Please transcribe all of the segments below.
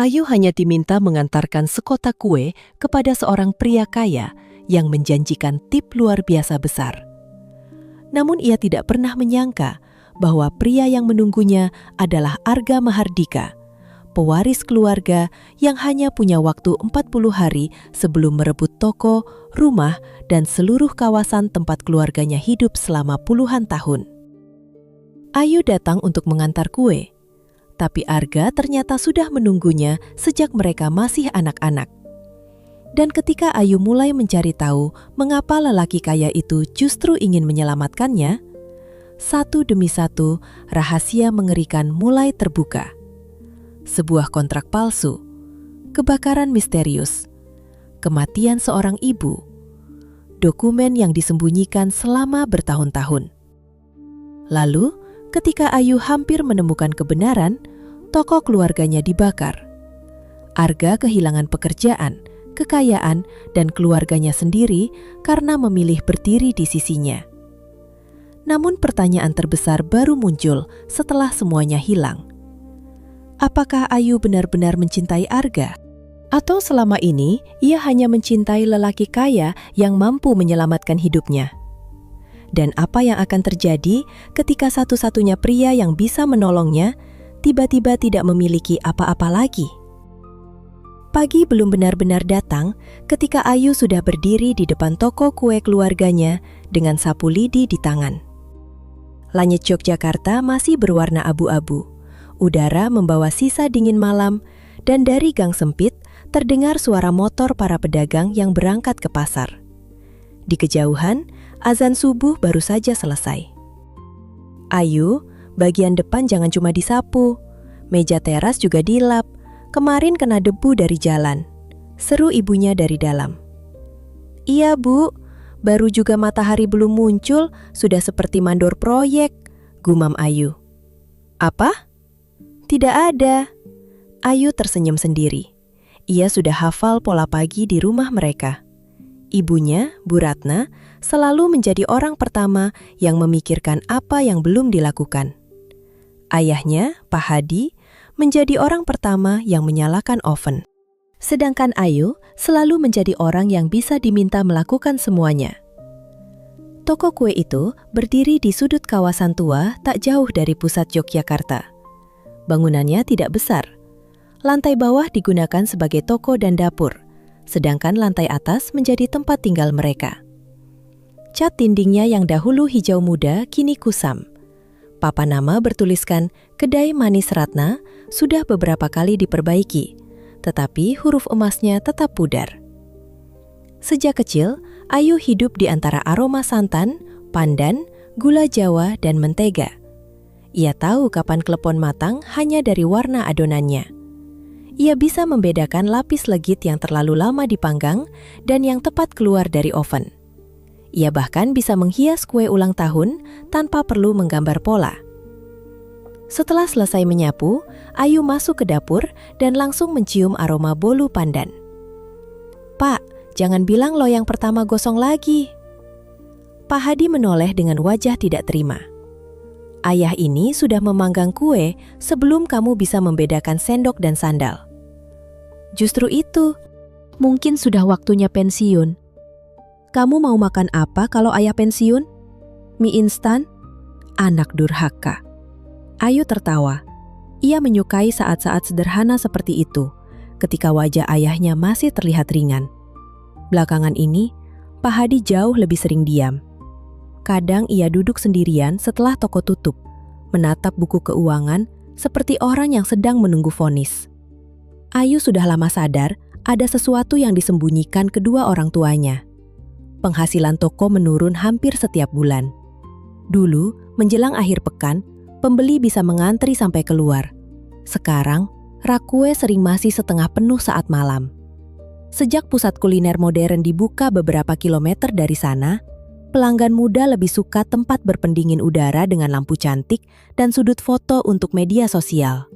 Ayu hanya diminta mengantarkan sekotak kue kepada seorang pria kaya yang menjanjikan tip luar biasa besar. Namun ia tidak pernah menyangka bahwa pria yang menunggunya adalah Arga Mahardika, pewaris keluarga yang hanya punya waktu 40 hari sebelum merebut toko, rumah, dan seluruh kawasan tempat keluarganya hidup selama puluhan tahun. Ayu datang untuk mengantar kue, tapi Arga ternyata sudah menunggunya sejak mereka masih anak-anak. Dan ketika Ayu mulai mencari tahu mengapa lelaki kaya itu justru ingin menyelamatkannya, satu demi satu rahasia mengerikan mulai terbuka. Sebuah kontrak palsu, kebakaran misterius, kematian seorang ibu, dokumen yang disembunyikan selama bertahun-tahun. Lalu, ketika Ayu hampir menemukan kebenaran, toko keluarganya dibakar. Arga kehilangan pekerjaan, kekayaan, dan keluarganya sendiri karena memilih berdiri di sisinya. Namun pertanyaan terbesar baru muncul setelah semuanya hilang. Apakah Ayu benar-benar mencintai Arga? Atau selama ini ia hanya mencintai lelaki kaya yang mampu menyelamatkan hidupnya? Dan apa yang akan terjadi ketika satu-satunya pria yang bisa menolongnya tiba-tiba tidak memiliki apa-apa lagi? Pagi belum benar-benar datang ketika Ayu sudah berdiri di depan toko kue keluarganya dengan sapu lidi di tangan. Langit Yogyakarta masih berwarna abu-abu. Udara membawa sisa dingin malam, dan dari gang sempit terdengar suara motor para pedagang yang berangkat ke pasar. Di kejauhan, azan subuh baru saja selesai. Ayu, bagian depan jangan cuma disapu. Meja teras juga dilap. Kemarin kena debu dari jalan. Seru ibunya dari dalam. Iya bu, baru juga matahari belum muncul, sudah seperti mandor proyek, gumam Ayu. Apa? Tidak ada. Ayu tersenyum sendiri. Ia sudah hafal pola pagi di rumah mereka. Ibunya, Bu Ratna, selalu menjadi orang pertama yang memikirkan apa yang belum dilakukan. Ayahnya, Pak Hadi, menjadi orang pertama yang menyalakan oven. Sedangkan Ayu selalu menjadi orang yang bisa diminta melakukan semuanya. Toko kue itu berdiri di sudut kawasan tua tak jauh dari pusat Yogyakarta. Bangunannya tidak besar. Lantai bawah digunakan sebagai toko dan dapur, sedangkan lantai atas menjadi tempat tinggal mereka. Cat dindingnya yang dahulu hijau muda kini kusam. Papan nama bertuliskan Kedai Manis Ratna sudah beberapa kali diperbaiki, tetapi huruf emasnya tetap pudar. Sejak kecil, Ayu hidup di antara aroma santan, pandan, gula Jawa, dan mentega. Ia tahu kapan klepon matang hanya dari warna adonannya. Ia bisa membedakan lapis legit yang terlalu lama dipanggang dan yang tepat keluar dari oven. Ia bahkan bisa menghias kue ulang tahun tanpa perlu menggambar pola. Setelah selesai menyapu, Ayu masuk ke dapur dan langsung mencium aroma bolu pandan. Pak, jangan bilang lo yang pertama gosong lagi. Pak Hadi menoleh dengan wajah tidak terima. Ayah ini sudah memanggang kue sebelum kamu bisa membedakan sendok dan sandal. Justru itu, mungkin sudah waktunya pensiun. Kamu mau makan apa kalau ayah pensiun? Mie instan? Anak durhaka. Ayu tertawa. Ia menyukai saat-saat sederhana seperti itu, ketika wajah ayahnya masih terlihat ringan. Belakangan ini, Pak Hadi jauh lebih sering diam. Kadang ia duduk sendirian setelah toko tutup, menatap buku keuangan seperti orang yang sedang menunggu vonis. Ayu sudah lama sadar ada sesuatu yang disembunyikan kedua orang tuanya. Penghasilan toko menurun hampir setiap bulan. Dulu, menjelang akhir pekan, pembeli bisa mengantri sampai keluar. Sekarang, rak kue sering masih setengah penuh saat malam. Sejak pusat kuliner modern dibuka beberapa kilometer dari sana, pelanggan muda lebih suka tempat berpendingin udara dengan lampu cantik dan sudut foto untuk media sosial.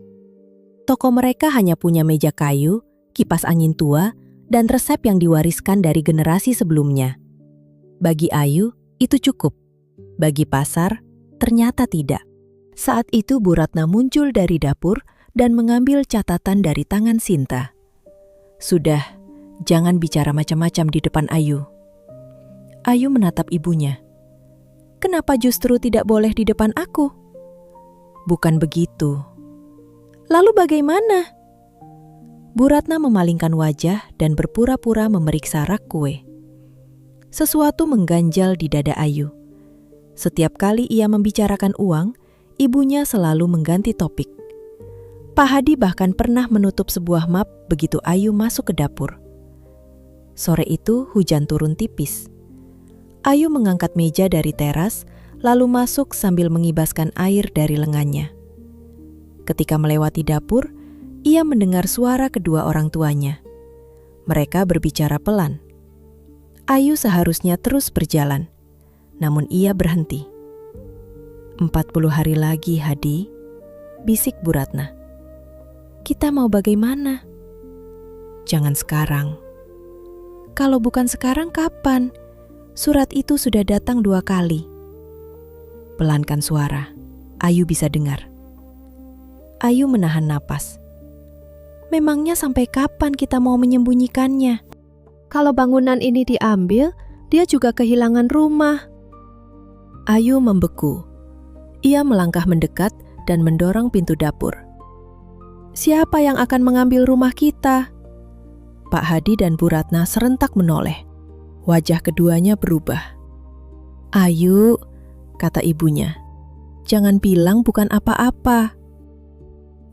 Toko mereka hanya punya meja kayu, kipas angin tua, dan resep yang diwariskan dari generasi sebelumnya. Bagi Ayu, itu cukup. Bagi pasar, ternyata tidak. Saat itu Bu Ratna muncul dari dapur dan mengambil catatan dari tangan Sinta. "Sudah, jangan bicara macam-macam di depan Ayu." Ayu menatap ibunya. "Kenapa justru tidak boleh di depan aku?" "Bukan begitu." "Lalu bagaimana?" Bu Ratna memalingkan wajah dan berpura-pura memeriksa rak kue. Sesuatu mengganjal di dada Ayu. Setiap kali ia membicarakan uang, ibunya selalu mengganti topik. Pak Hadi bahkan pernah menutup sebuah map begitu Ayu masuk ke dapur. Sore itu hujan turun tipis. Ayu mengangkat meja dari teras, lalu masuk sambil mengibaskan air dari lengannya. Ketika melewati dapur, ia mendengar suara kedua orang tuanya. Mereka berbicara pelan. Ayu seharusnya terus berjalan, namun ia berhenti. 40 hari lagi, Hadi, bisik Bu Ratna. "Kita mau bagaimana?" "Jangan sekarang." "Kalau bukan sekarang, kapan? Surat itu sudah datang 2 kali. Pelankan suara, Ayu bisa dengar. Ayu menahan napas. Memangnya sampai kapan kita mau menyembunyikannya? Kalau bangunan ini diambil, dia juga kehilangan rumah. Ayu membeku. Ia melangkah mendekat dan mendorong pintu dapur. Siapa yang akan mengambil rumah kita? Pak Hadi dan Bu Ratna serentak menoleh. Wajah keduanya berubah. Ayu, kata ibunya, jangan bilang bukan apa-apa.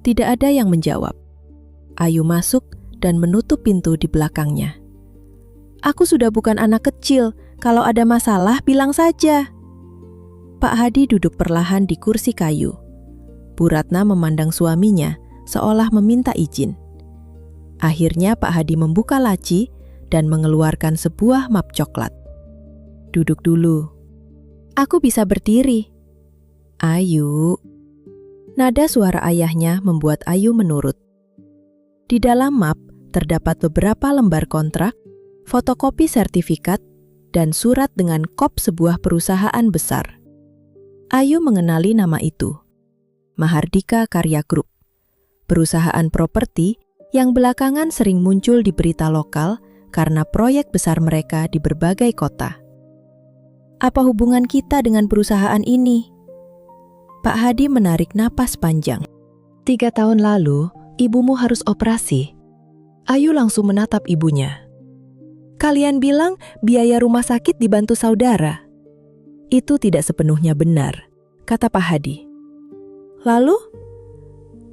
Tidak ada yang menjawab. Ayu masuk dan menutup pintu di belakangnya. Aku sudah bukan anak kecil, kalau ada masalah bilang saja. Pak Hadi duduk perlahan di kursi kayu. Bu Ratna memandang suaminya seolah meminta izin. Akhirnya Pak Hadi membuka laci dan mengeluarkan sebuah map coklat. Duduk dulu. Aku bisa berdiri. Ayu. Nada suara ayahnya membuat Ayu menurut. Di dalam map terdapat beberapa lembar kontrak, fotokopi sertifikat, dan surat dengan kop sebuah perusahaan besar. Ayu mengenali nama itu. Mahardika Karya Group. Perusahaan properti yang belakangan sering muncul di berita lokal karena proyek besar mereka di berbagai kota. Apa hubungan kita dengan perusahaan ini? Pak Hadi menarik napas panjang. 3 tahun lalu, ibumu harus operasi. Ayu langsung menatap ibunya. Kalian bilang biaya rumah sakit dibantu saudara. Itu tidak sepenuhnya benar, kata Pak Hadi. Lalu,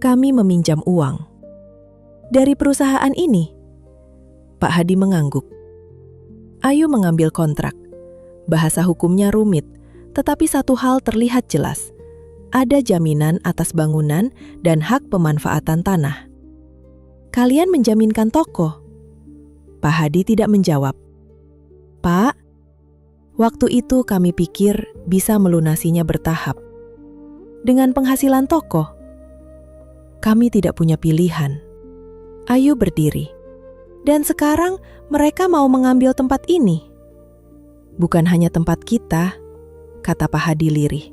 kami meminjam uang. Dari perusahaan ini? Pak Hadi mengangguk. Ayu mengambil kontrak. Bahasa hukumnya rumit, tetapi satu hal terlihat jelas. Ada jaminan atas bangunan dan hak pemanfaatan tanah. Kalian menjaminkan toko? Pak Hadi tidak menjawab. Pak, waktu itu kami pikir bisa melunasinya bertahap. Dengan penghasilan toko, kami tidak punya pilihan. Ayu berdiri. Dan sekarang mereka mau mengambil tempat ini. Bukan hanya tempat kita, kata Pak Hadi lirih.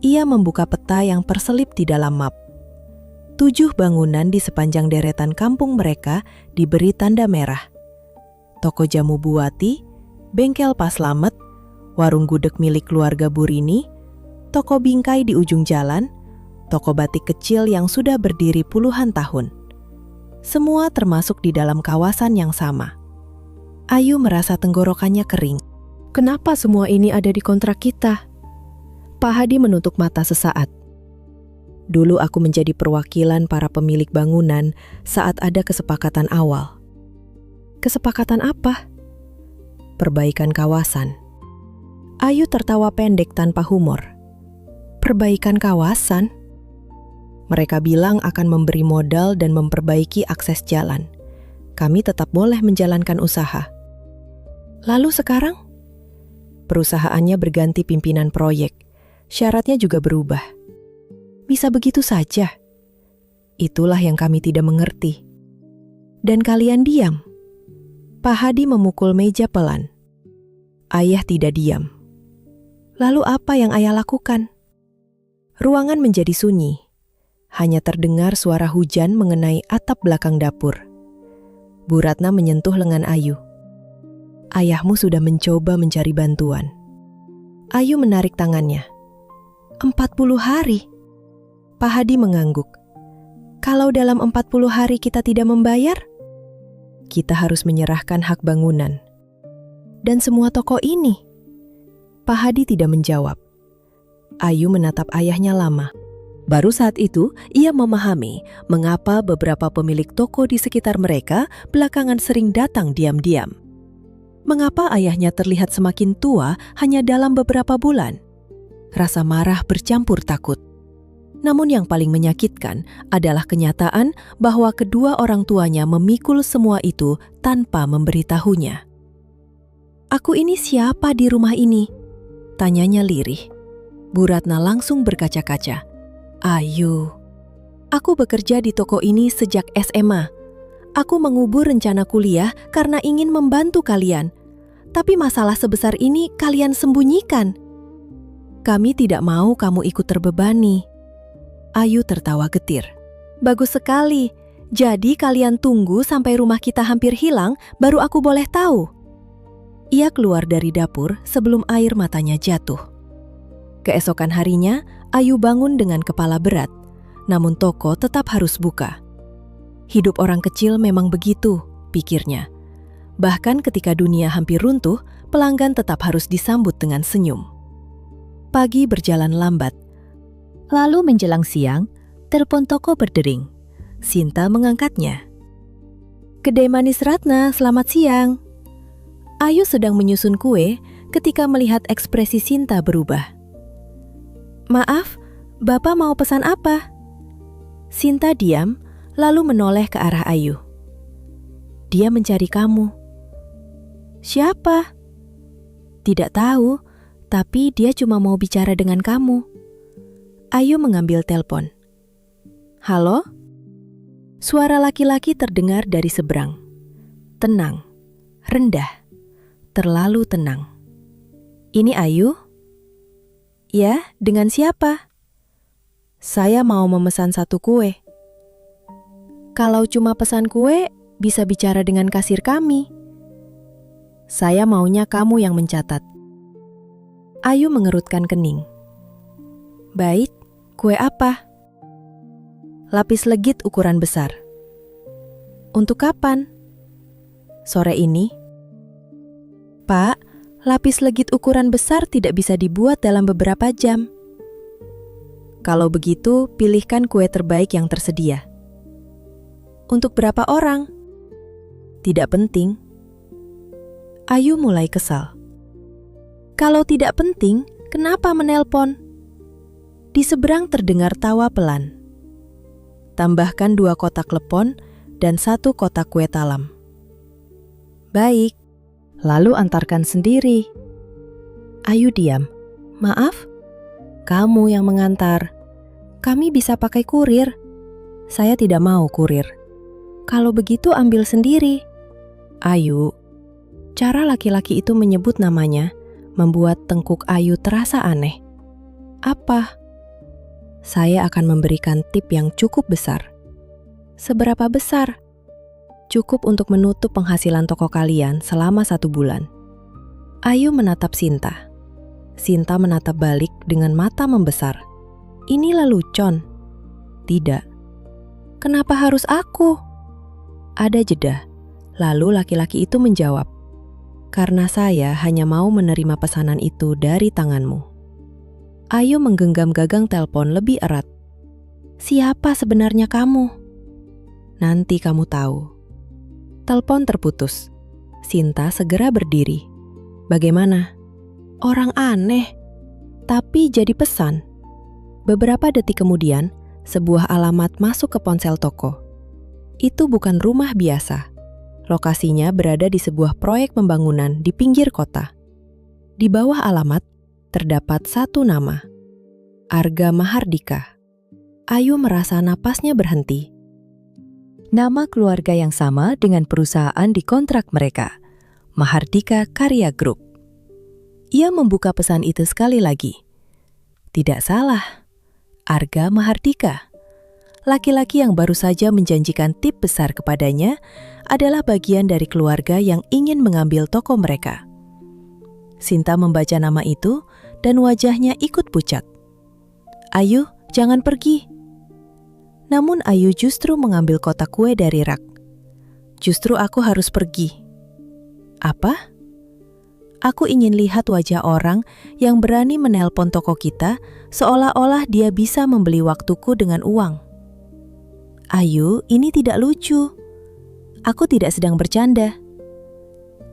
Ia membuka peta yang terselip di dalam map. 7 bangunan di sepanjang deretan kampung mereka diberi tanda merah. Toko jamu Buati, bengkel Pak Slamet, warung gudeg milik keluarga Burini, toko bingkai di ujung jalan, toko batik kecil yang sudah berdiri puluhan tahun. Semua termasuk di dalam kawasan yang sama. Ayu merasa tenggorokannya kering. Kenapa semua ini ada di kontrak kita? Pak Hadi menutup mata sesaat. Dulu aku menjadi perwakilan para pemilik bangunan saat ada kesepakatan awal. Kesepakatan apa? Perbaikan kawasan. Ayu tertawa pendek tanpa humor. Perbaikan kawasan? Mereka bilang akan memberi modal dan memperbaiki akses jalan. Kami tetap boleh menjalankan usaha. Lalu sekarang? Perusahaannya berganti pimpinan proyek. Syaratnya juga berubah. Bisa begitu saja? Itulah yang kami tidak mengerti. Dan kalian diam? Pak Hadi memukul meja pelan. Ayah tidak diam. Lalu apa yang ayah lakukan? Ruangan menjadi sunyi. Hanya terdengar suara hujan mengenai atap belakang dapur. Bu Ratna menyentuh lengan Ayu. Ayahmu sudah mencoba mencari bantuan. Ayu menarik tangannya. 40 hari? Pak Hadi mengangguk. Kalau dalam 40 hari kita tidak membayar, kita harus menyerahkan hak bangunan. Dan semua toko ini. Pak Hadi tidak menjawab. Ayu menatap ayahnya lama. Baru saat itu, ia memahami mengapa beberapa pemilik toko di sekitar mereka belakangan sering datang diam-diam. Mengapa ayahnya terlihat semakin tua hanya dalam beberapa bulan? Rasa marah bercampur takut. Namun yang paling menyakitkan adalah kenyataan bahwa kedua orang tuanya memikul semua itu tanpa memberitahunya. "Aku ini siapa di rumah ini?" tanyanya lirih. Bu Ratna langsung berkaca-kaca. "Ayu, aku bekerja di toko ini sejak SMA. Aku mengubur rencana kuliah karena ingin membantu kalian. Tapi masalah sebesar ini kalian sembunyikan. Kami tidak mau kamu ikut terbebani." Ayu tertawa getir. "Bagus sekali. Jadi kalian tunggu sampai rumah kita hampir hilang, baru aku boleh tahu." Ia keluar dari dapur sebelum air matanya jatuh. Keesokan harinya, Ayu bangun dengan kepala berat, namun toko tetap harus buka. Hidup orang kecil memang begitu, pikirnya. Bahkan ketika dunia hampir runtuh, pelanggan tetap harus disambut dengan senyum. Pagi berjalan lambat. Lalu menjelang siang, telepon toko berdering. Sinta mengangkatnya. "Kedai Manis Ratna, selamat siang." Ayu sedang menyusun kue ketika melihat ekspresi Sinta berubah. "Maaf, Bapak mau pesan apa?" Sinta diam, lalu menoleh ke arah Ayu. "Dia mencari kamu." "Siapa?" "Tidak tahu, tapi dia cuma mau bicara dengan kamu." Ayu mengambil telepon. "Halo?" Suara laki-laki terdengar dari seberang. Tenang, rendah, terlalu tenang. "Ini Ayu?" "Ya, dengan siapa?" "Saya mau memesan satu kue." "Kalau cuma pesan kue, bisa bicara dengan kasir kami." "Saya maunya kamu yang mencatat." Ayu mengerutkan kening. "Baik, kue apa?" "Lapis legit ukuran besar." "Untuk kapan?" "Sore ini." "Pak, lapis legit ukuran besar tidak bisa dibuat dalam beberapa jam." "Kalau begitu, pilihkan kue terbaik yang tersedia." "Untuk berapa orang?" "Tidak penting." Ayu mulai kesal. "Kalau tidak penting, kenapa menelpon?" Di seberang terdengar tawa pelan. "Tambahkan 2 kotak lepon dan 1 kotak kue talam." "Baik." "Lalu antarkan sendiri." Ayu diam. "Maaf, kamu yang mengantar. Kami bisa pakai kurir." "Saya tidak mau kurir." "Kalau begitu ambil sendiri." "Ayu." Cara laki-laki itu menyebut namanya membuat tengkuk Ayu terasa aneh. "Apa?" "Saya akan memberikan tip yang cukup besar." "Seberapa besar?" "Cukup untuk menutup penghasilan toko kalian selama 1 bulan." Ayu menatap Sinta. Sinta menatap balik dengan mata membesar. "Ini lelucon." "Tidak." "Kenapa harus aku?" Ada jeda. Lalu laki-laki itu menjawab, "Karena saya hanya mau menerima pesanan itu dari tanganmu." Ayu menggenggam gagang telepon lebih erat. "Siapa sebenarnya kamu?" "Nanti kamu tahu." Telepon terputus. Sinta segera berdiri. "Bagaimana?" "Orang aneh." Tapi jadi pesan. Beberapa detik kemudian, sebuah alamat masuk ke ponsel toko. Itu bukan rumah biasa. Lokasinya berada di sebuah proyek pembangunan di pinggir kota. Di bawah alamat, terdapat 1 nama. Arga Mahardika. Ayu merasa napasnya berhenti. Nama keluarga yang sama dengan perusahaan di kontrak mereka, Mahardika Karya Group. Ia membuka pesan itu sekali lagi. Tidak salah, Arga Mahardika. laki-laki yang baru saja menjanjikan tip besar kepadanya adalah bagian dari keluarga yang ingin mengambil toko mereka. Sinta membaca nama itu dan wajahnya ikut pucat. "Ayu, jangan pergi." Namun Ayu justru mengambil kotak kue dari rak. "Justru aku harus pergi." "Apa?" "Aku ingin lihat wajah orang yang berani menelpon toko kita seolah-olah dia bisa membeli waktuku dengan uang." "Ayu, ini tidak lucu. Aku tidak sedang bercanda."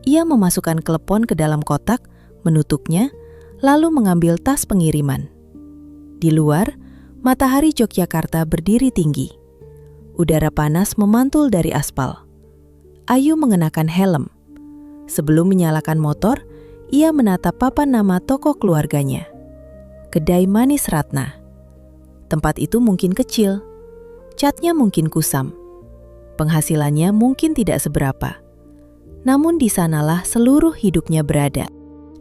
Ia memasukkan telepon ke dalam kotak, menutupnya, lalu mengambil tas pengiriman. Di luar, matahari Yogyakarta berdiri tinggi. Udara panas memantul dari aspal. Ayu mengenakan helm. Sebelum menyalakan motor, ia menatap papan nama toko keluarganya. Kedai Manis Ratna. Tempat itu mungkin kecil, catnya mungkin kusam, penghasilannya mungkin tidak seberapa. Namun di sanalah seluruh hidupnya berada.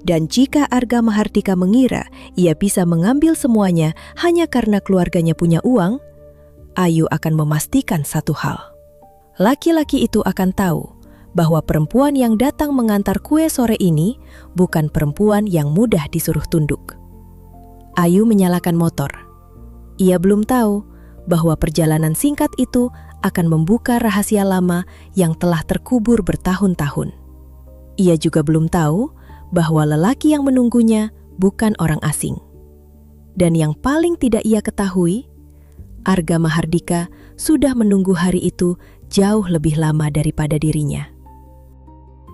Dan jika Arga Mahardika mengira ia bisa mengambil semuanya hanya karena keluarganya punya uang, Ayu akan memastikan satu hal. Laki-laki itu akan tahu bahwa perempuan yang datang mengantar kue sore ini bukan perempuan yang mudah disuruh tunduk. Ayu menyalakan motor. Ia belum tahu bahwa perjalanan singkat itu akan membuka rahasia lama yang telah terkubur bertahun-tahun. Ia juga belum tahu bahwa lelaki yang menunggunya bukan orang asing. Dan yang paling tidak ia ketahui, Arga Mahardika sudah menunggu hari itu jauh lebih lama daripada dirinya.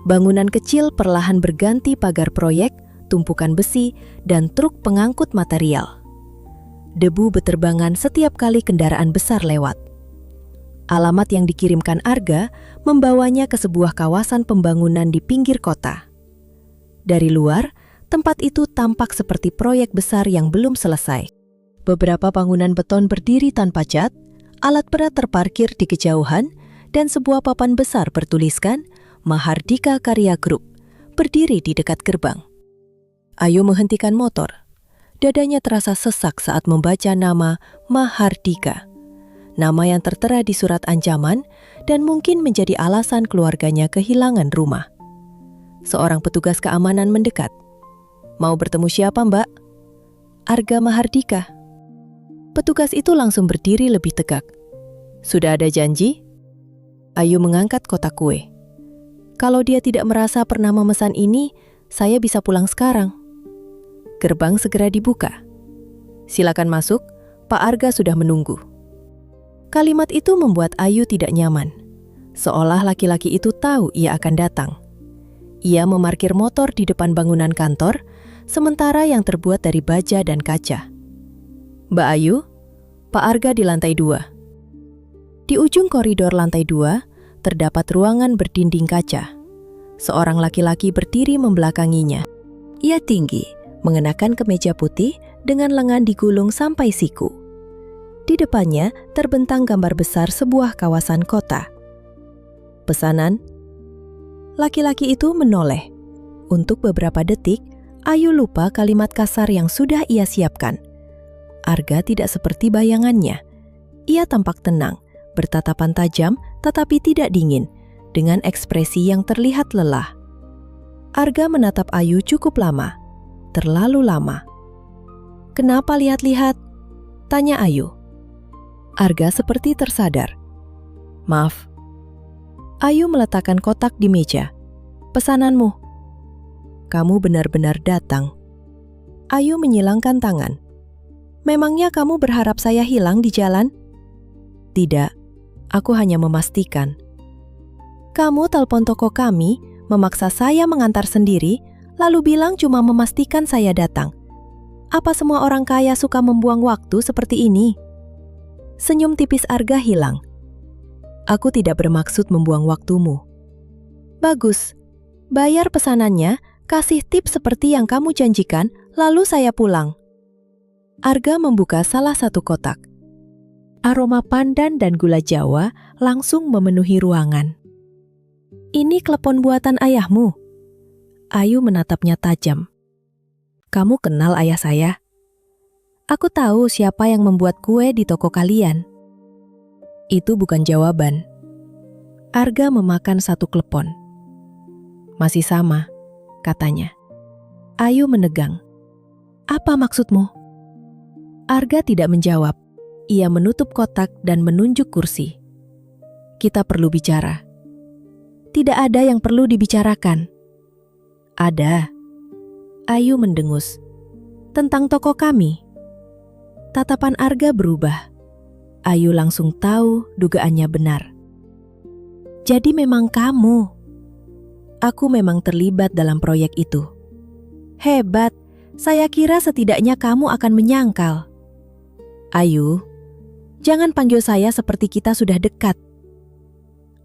Bangunan kecil perlahan berganti pagar proyek, tumpukan besi, dan truk pengangkut material. Debu beterbangan setiap kali kendaraan besar lewat. Alamat yang dikirimkan Arga membawanya ke sebuah kawasan pembangunan di pinggir kota. Dari luar, tempat itu tampak seperti proyek besar yang belum selesai. Beberapa bangunan beton berdiri tanpa cat, alat berat terparkir di kejauhan, dan sebuah papan besar bertuliskan Mahardika Karya Group berdiri di dekat gerbang. Ayu menghentikan motor. Dadanya terasa sesak saat membaca nama Mahardika. Nama yang tertera di surat ancaman dan mungkin menjadi alasan keluarganya kehilangan rumah. Seorang petugas keamanan mendekat. "Mau bertemu siapa, Mbak?" "Arga Mahardika." Petugas itu langsung berdiri lebih tegak. "Sudah ada janji?" Ayu mengangkat kotak kue. "Kalau dia tidak merasa pernah memesan ini, saya bisa pulang sekarang." Gerbang segera dibuka. "Silakan masuk, Pak Arga sudah menunggu." Kalimat itu membuat Ayu tidak nyaman, seolah laki-laki itu tahu ia akan datang. Ia memarkir motor di depan bangunan kantor, sementara yang terbuat dari baja dan kaca. "Mbak Ayu, Pak Arga di lantai 2. Di ujung koridor lantai 2, terdapat ruangan berdinding kaca. Seorang laki-laki berdiri membelakanginya. Ia tinggi, mengenakan kemeja putih dengan lengan digulung sampai siku. Di depannya terbentang gambar besar sebuah kawasan kota. "Pesanan?" Laki-laki itu menoleh. Untuk beberapa detik, Ayu lupa kalimat kasar yang sudah ia siapkan. Arga tidak seperti bayangannya. Ia tampak tenang, bertatapan tajam tetapi tidak dingin, dengan ekspresi yang terlihat lelah. Arga menatap Ayu cukup lama, terlalu lama. "Kenapa lihat-lihat?" tanya Ayu. Arga seperti tersadar. "Maaf." Ayu meletakkan kotak di meja. "Pesananmu." "Kamu benar-benar datang." Ayu menyilangkan tangan. "Memangnya kamu berharap saya hilang di jalan?" "Tidak, aku hanya memastikan." "Kamu telepon toko kami, memaksa saya mengantar sendiri, lalu bilang cuma memastikan saya datang. Apa semua orang kaya suka membuang waktu seperti ini?" Senyum tipis Arga hilang. "Aku tidak bermaksud membuang waktumu." "Bagus. Bayar pesanannya, kasih tip seperti yang kamu janjikan, lalu saya pulang." Arga membuka salah satu kotak. Aroma pandan dan gula Jawa langsung memenuhi ruangan. "Ini klepon buatan ayahmu?" Ayu menatapnya tajam. "Kamu kenal ayah saya?" "Aku tahu siapa yang membuat kue di toko kalian." Itu bukan jawaban. Arga memakan satu klepon. Masih sama, katanya. Ayu menegang. Apa maksudmu? Arga tidak menjawab. Ia menutup kotak dan menunjuk kursi. Kita perlu bicara. Tidak ada yang perlu dibicarakan. Ada. Ayu mendengus. Tentang toko kami. Tatapan Arga berubah. Ayu langsung tahu dugaannya benar. Jadi memang kamu. Aku memang terlibat dalam proyek itu. Hebat, saya kira setidaknya kamu akan menyangkal. Ayu, jangan panggil saya seperti kita sudah dekat.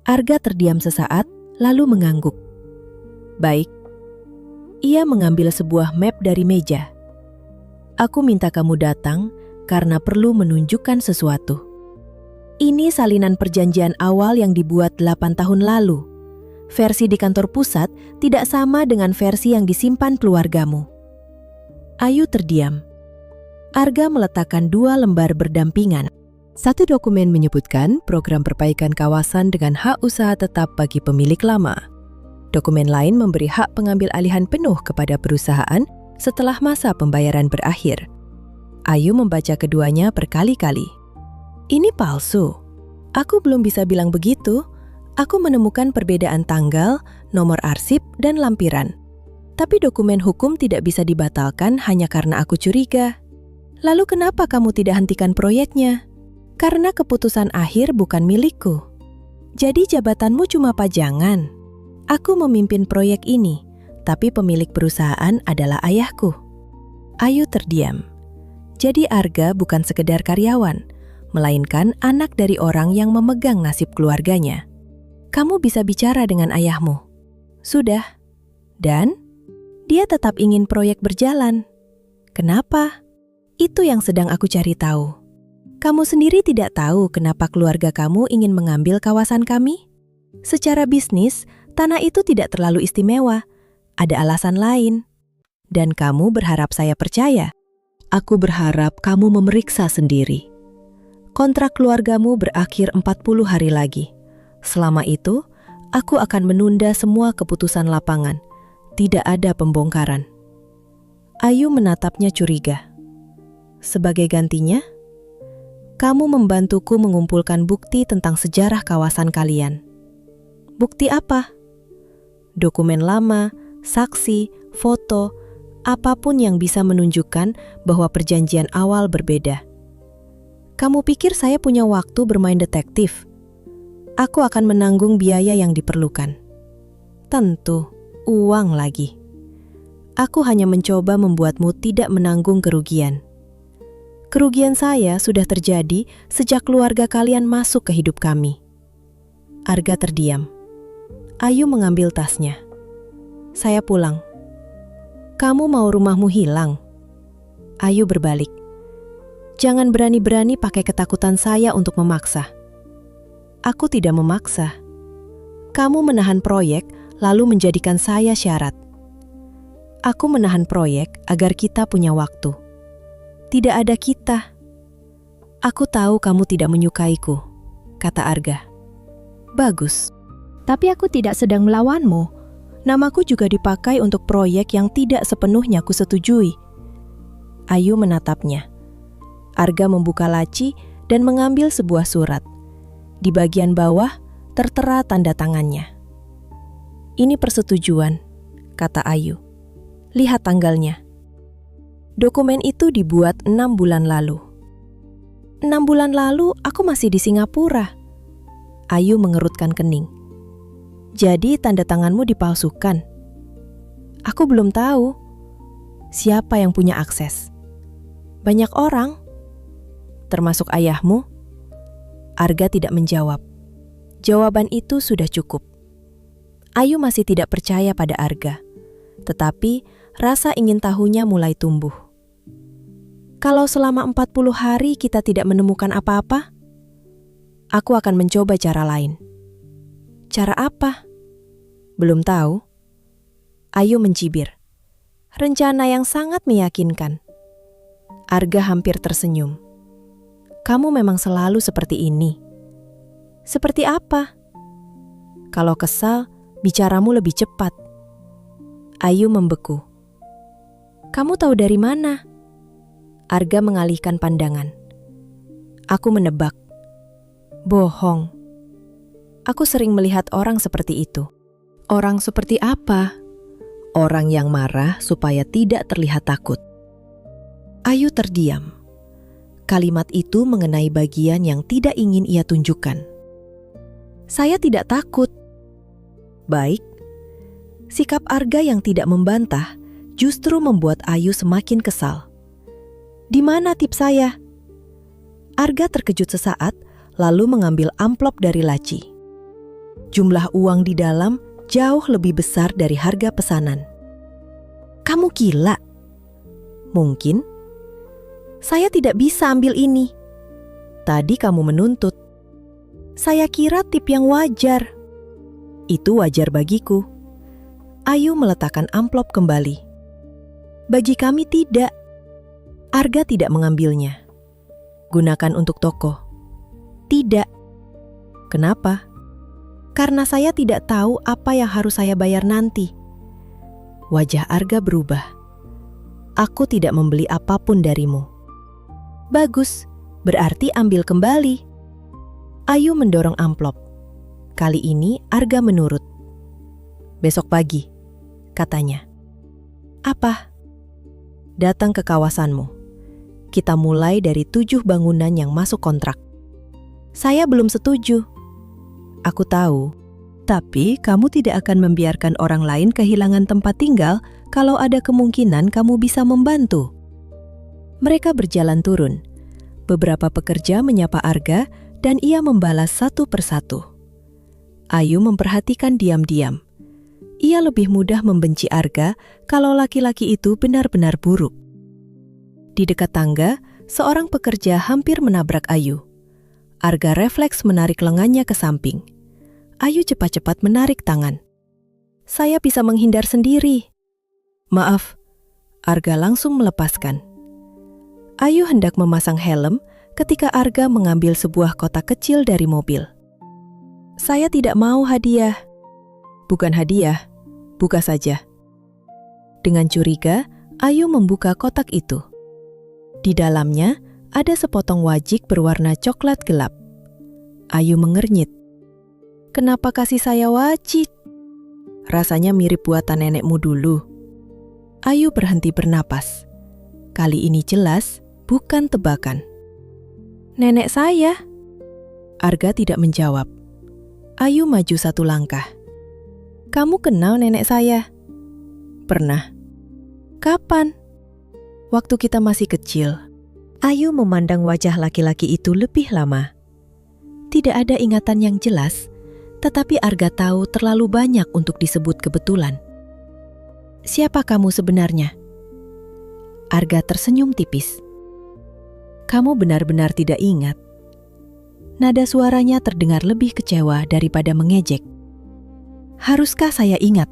Arga terdiam sesaat, lalu mengangguk. Baik. Ia mengambil sebuah map dari meja. Aku minta kamu datang karena perlu menunjukkan sesuatu. Ini salinan perjanjian awal yang dibuat 8 tahun lalu. Versi di kantor pusat tidak sama dengan versi yang disimpan keluargamu. Ayu terdiam. Arga meletakkan 2 lembar berdampingan. Satu dokumen menyebutkan program perbaikan kawasan dengan hak usaha tetap bagi pemilik lama. Dokumen lain memberi hak pengambil alihan penuh kepada perusahaan setelah masa pembayaran berakhir. Ayu membaca keduanya berkali-kali. Ini palsu. Aku belum bisa bilang begitu. Aku menemukan perbedaan tanggal, nomor arsip, dan lampiran. Tapi dokumen hukum tidak bisa dibatalkan hanya karena aku curiga. Lalu kenapa kamu tidak hentikan proyeknya? Karena keputusan akhir bukan milikku. Jadi jabatanmu cuma pajangan. Aku memimpin proyek ini, tapi pemilik perusahaan adalah ayahku. Ayu terdiam. Jadi Arga bukan sekedar karyawan, melainkan anak dari orang yang memegang nasib keluarganya. Kamu bisa bicara dengan ayahmu. Sudah. Dan dia tetap ingin proyek berjalan. Kenapa? Itu yang sedang aku cari tahu. Kamu sendiri tidak tahu kenapa keluarga kamu ingin mengambil kawasan kami? Secara bisnis, tanah itu tidak terlalu istimewa. Ada alasan lain. Dan kamu berharap saya percaya? Aku berharap kamu memeriksa sendiri. Kontrak keluargamu berakhir 40 hari lagi. Selama itu, aku akan menunda semua keputusan lapangan. Tidak ada pembongkaran. Ayu menatapnya curiga. Sebagai gantinya, kamu membantuku mengumpulkan bukti tentang sejarah kawasan kalian. Bukti apa? Dokumen lama, saksi, foto, apapun yang bisa menunjukkan bahwa perjanjian awal berbeda. Kamu pikir saya punya waktu bermain detektif? Aku akan menanggung biaya yang diperlukan. Tentu, uang lagi. Aku hanya mencoba membuatmu tidak menanggung kerugian. Kerugian saya sudah terjadi sejak keluarga kalian masuk ke hidup kami. Arga terdiam. Ayu mengambil tasnya. Saya pulang. Kamu mau rumahmu hilang? Ayu berbalik. Jangan berani-berani pakai ketakutan saya untuk memaksa. Aku tidak memaksa. Kamu menahan proyek lalu menjadikan saya syarat. Aku menahan proyek agar kita punya waktu. Tidak ada kita. Aku tahu kamu tidak menyukaiku, kata Arga. Bagus. Tapi aku tidak sedang melawanmu. Namaku juga dipakai untuk proyek yang tidak sepenuhnya kusetujui. Ayu menatapnya. Arga membuka laci dan mengambil sebuah surat. Di bagian bawah tertera tanda tangannya. Ini persetujuan, kata Ayu. Lihat tanggalnya. Dokumen itu dibuat 6 bulan lalu. 6 bulan lalu aku masih di Singapura. Ayu mengerutkan kening. Jadi tanda tanganmu dipalsukan. Aku belum tahu. Siapa yang punya akses? Banyak orang. Termasuk ayahmu? Arga tidak menjawab. Jawaban itu sudah cukup. Ayu masih tidak percaya pada Arga. Tetapi rasa ingin tahunya mulai tumbuh. Kalau selama 40 hari kita tidak menemukan apa-apa, aku akan mencoba cara lain. Cara apa? Belum tahu. Ayu mencibir. Rencana yang sangat meyakinkan. Arga hampir tersenyum. Kamu memang selalu seperti ini. Seperti apa? Kalau kesal, bicaramu lebih cepat. Ayu membeku. Kamu tahu dari mana? Arga mengalihkan pandangan. Aku menebak. Bohong. Aku sering melihat orang seperti itu. Orang seperti apa? Orang yang marah supaya tidak terlihat takut. Ayu terdiam. Kalimat itu mengenai bagian yang tidak ingin ia tunjukkan. Saya tidak takut. Baik. Sikap Arga yang tidak membantah justru membuat Ayu semakin kesal. Di mana tip saya? Arga terkejut sesaat, lalu mengambil amplop dari laci. Jumlah uang di dalam jauh lebih besar dari harga pesanan. Kamu gila? Mungkin. Saya tidak bisa ambil ini. Tadi kamu menuntut. Saya kira tip yang wajar. Itu wajar bagiku. Ayu meletakkan amplop kembali. Bagi kami tidak. Arga tidak mengambilnya. Gunakan untuk toko. Tidak. Kenapa? Karena saya tidak tahu apa yang harus saya bayar nanti. Wajah Arga berubah. Aku tidak membeli apapun darimu. Bagus, berarti ambil kembali. Ayu mendorong amplop. Kali ini Arga menurut. Besok pagi, katanya. Apa? Datang ke kawasanmu. Kita mulai dari 7 bangunan yang masuk kontrak. Saya belum setuju. Aku tahu, tapi kamu tidak akan membiarkan orang lain kehilangan tempat tinggal kalau ada kemungkinan kamu bisa membantu. Mereka berjalan turun. Beberapa pekerja menyapa Arga dan ia membalas satu persatu. Ayu memperhatikan diam-diam. Ia lebih mudah membenci Arga kalau laki-laki itu benar-benar buruk. Di dekat tangga, seorang pekerja hampir menabrak Ayu. Arga refleks menarik lengannya ke samping. Ayu cepat-cepat menarik tangan. Saya bisa menghindar sendiri. Maaf, Arga langsung melepaskan. Ayu hendak memasang helm ketika Arga mengambil sebuah kotak kecil dari mobil. Saya tidak mau hadiah. Bukan hadiah, buka saja. Dengan curiga, Ayu membuka kotak itu. Di dalamnya ada sepotong wajik berwarna coklat gelap. Ayu mengernyit. Kenapa kasih saya wajik? Rasanya mirip buatan nenekmu dulu. Ayu berhenti bernapas. Kali ini jelas, bukan tebakan. Nenek saya. Arga tidak menjawab. Ayu maju satu langkah. Kamu kenal nenek saya? Pernah. Kapan? Waktu kita masih kecil. Ayu memandang wajah laki-laki itu lebih lama. Tidak ada ingatan yang jelas, tetapi Arga tahu terlalu banyak untuk disebut kebetulan. Siapa kamu sebenarnya? Arga tersenyum tipis. Kamu benar-benar tidak ingat. Nada suaranya terdengar lebih kecewa daripada mengejek. Haruskah saya ingat?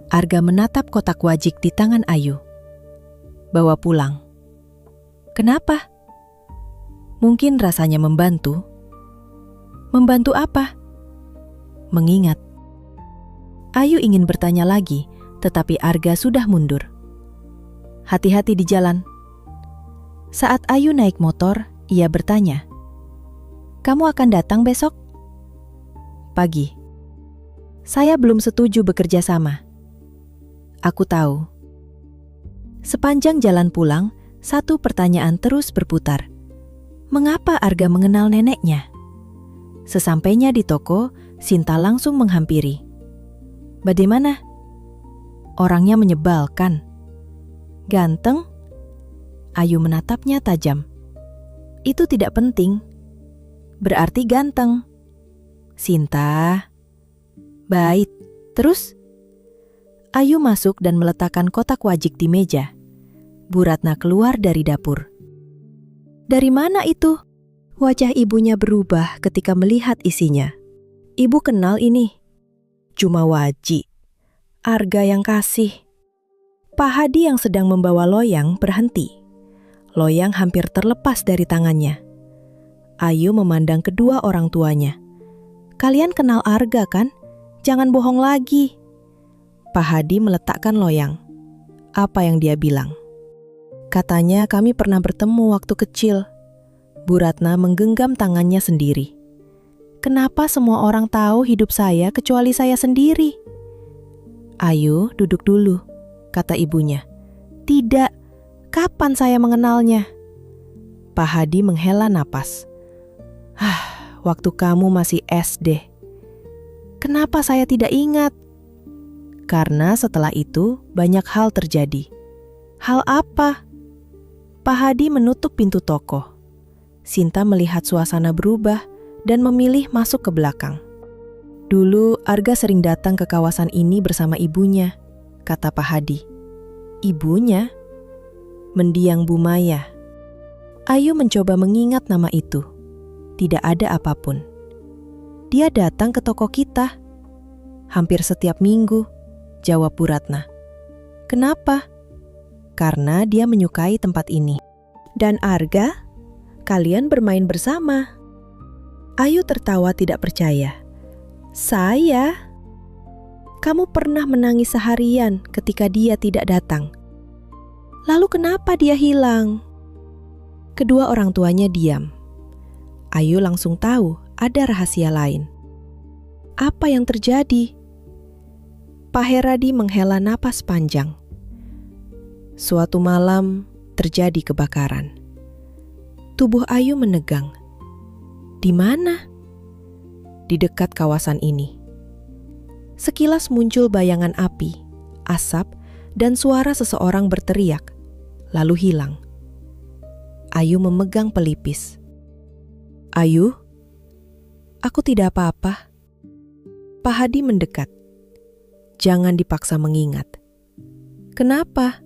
Arga menatap kotak wajik di tangan Ayu. Bawa pulang. Kenapa? Mungkin rasanya membantu. Membantu apa? Mengingat. Ayu ingin bertanya lagi, tetapi Arga sudah mundur. Hati-hati di jalan. Saat Ayu naik motor, ia bertanya, "Kamu akan datang besok?" Pagi. Saya belum setuju bekerja sama. Aku tahu. Sepanjang jalan pulang, satu pertanyaan terus berputar. Mengapa Arga mengenal neneknya? Sesampainya di toko, Sinta langsung menghampiri. Bagaimana? Orangnya menyebalkan. Ganteng? Ayu menatapnya tajam. Itu tidak penting. Berarti ganteng. Sinta. Baik. Terus? Ayu masuk dan meletakkan kotak wajik di meja. Bu Ratna keluar dari dapur. Dari mana itu? Wajah ibunya berubah ketika melihat isinya. Ibu kenal ini. Cuma wajik. Arga yang kasih. Pak Hadi yang sedang membawa loyang berhenti. Loyang hampir terlepas dari tangannya. Ayu memandang kedua orang tuanya. Kalian kenal Arga kan? Jangan bohong lagi. Pak Hadi meletakkan loyang. Apa yang dia bilang? Katanya kami pernah bertemu waktu kecil. Bu Ratna menggenggam tangannya sendiri. Kenapa semua orang tahu hidup saya kecuali saya sendiri? Ayo duduk dulu, kata ibunya. Tidak, kapan saya mengenalnya? Pak Hadi menghela napas. Waktu kamu masih SD. Kenapa saya tidak ingat? Karena setelah itu banyak hal terjadi. Hal apa? Pak Hadi menutup pintu toko. Sinta melihat suasana berubah dan memilih masuk ke belakang. Dulu Arga sering datang ke kawasan ini bersama ibunya, kata Pak Hadi. Ibunya? Mendiang Bu Maya. Ayu mencoba mengingat nama itu. Tidak ada apapun. Dia datang ke toko kita. Hampir setiap minggu, jawab Bu Ratna. Kenapa? Karena dia menyukai tempat ini. Dan Arga, kalian bermain bersama. Ayu tertawa tidak percaya. Saya? Kamu pernah menangis seharian ketika dia tidak datang. Lalu kenapa dia hilang? Kedua orang tuanya diam. Ayu langsung tahu ada rahasia lain. Apa yang terjadi? Pak Heradi menghela napas panjang. Suatu malam terjadi kebakaran. Tubuh Ayu menegang. Di mana? Di dekat kawasan ini. Sekilas muncul bayangan api, asap, dan suara seseorang berteriak, lalu hilang. Ayu memegang pelipis. Ayu, aku tidak apa-apa. Pak Hadi mendekat. Jangan dipaksa mengingat. Kenapa?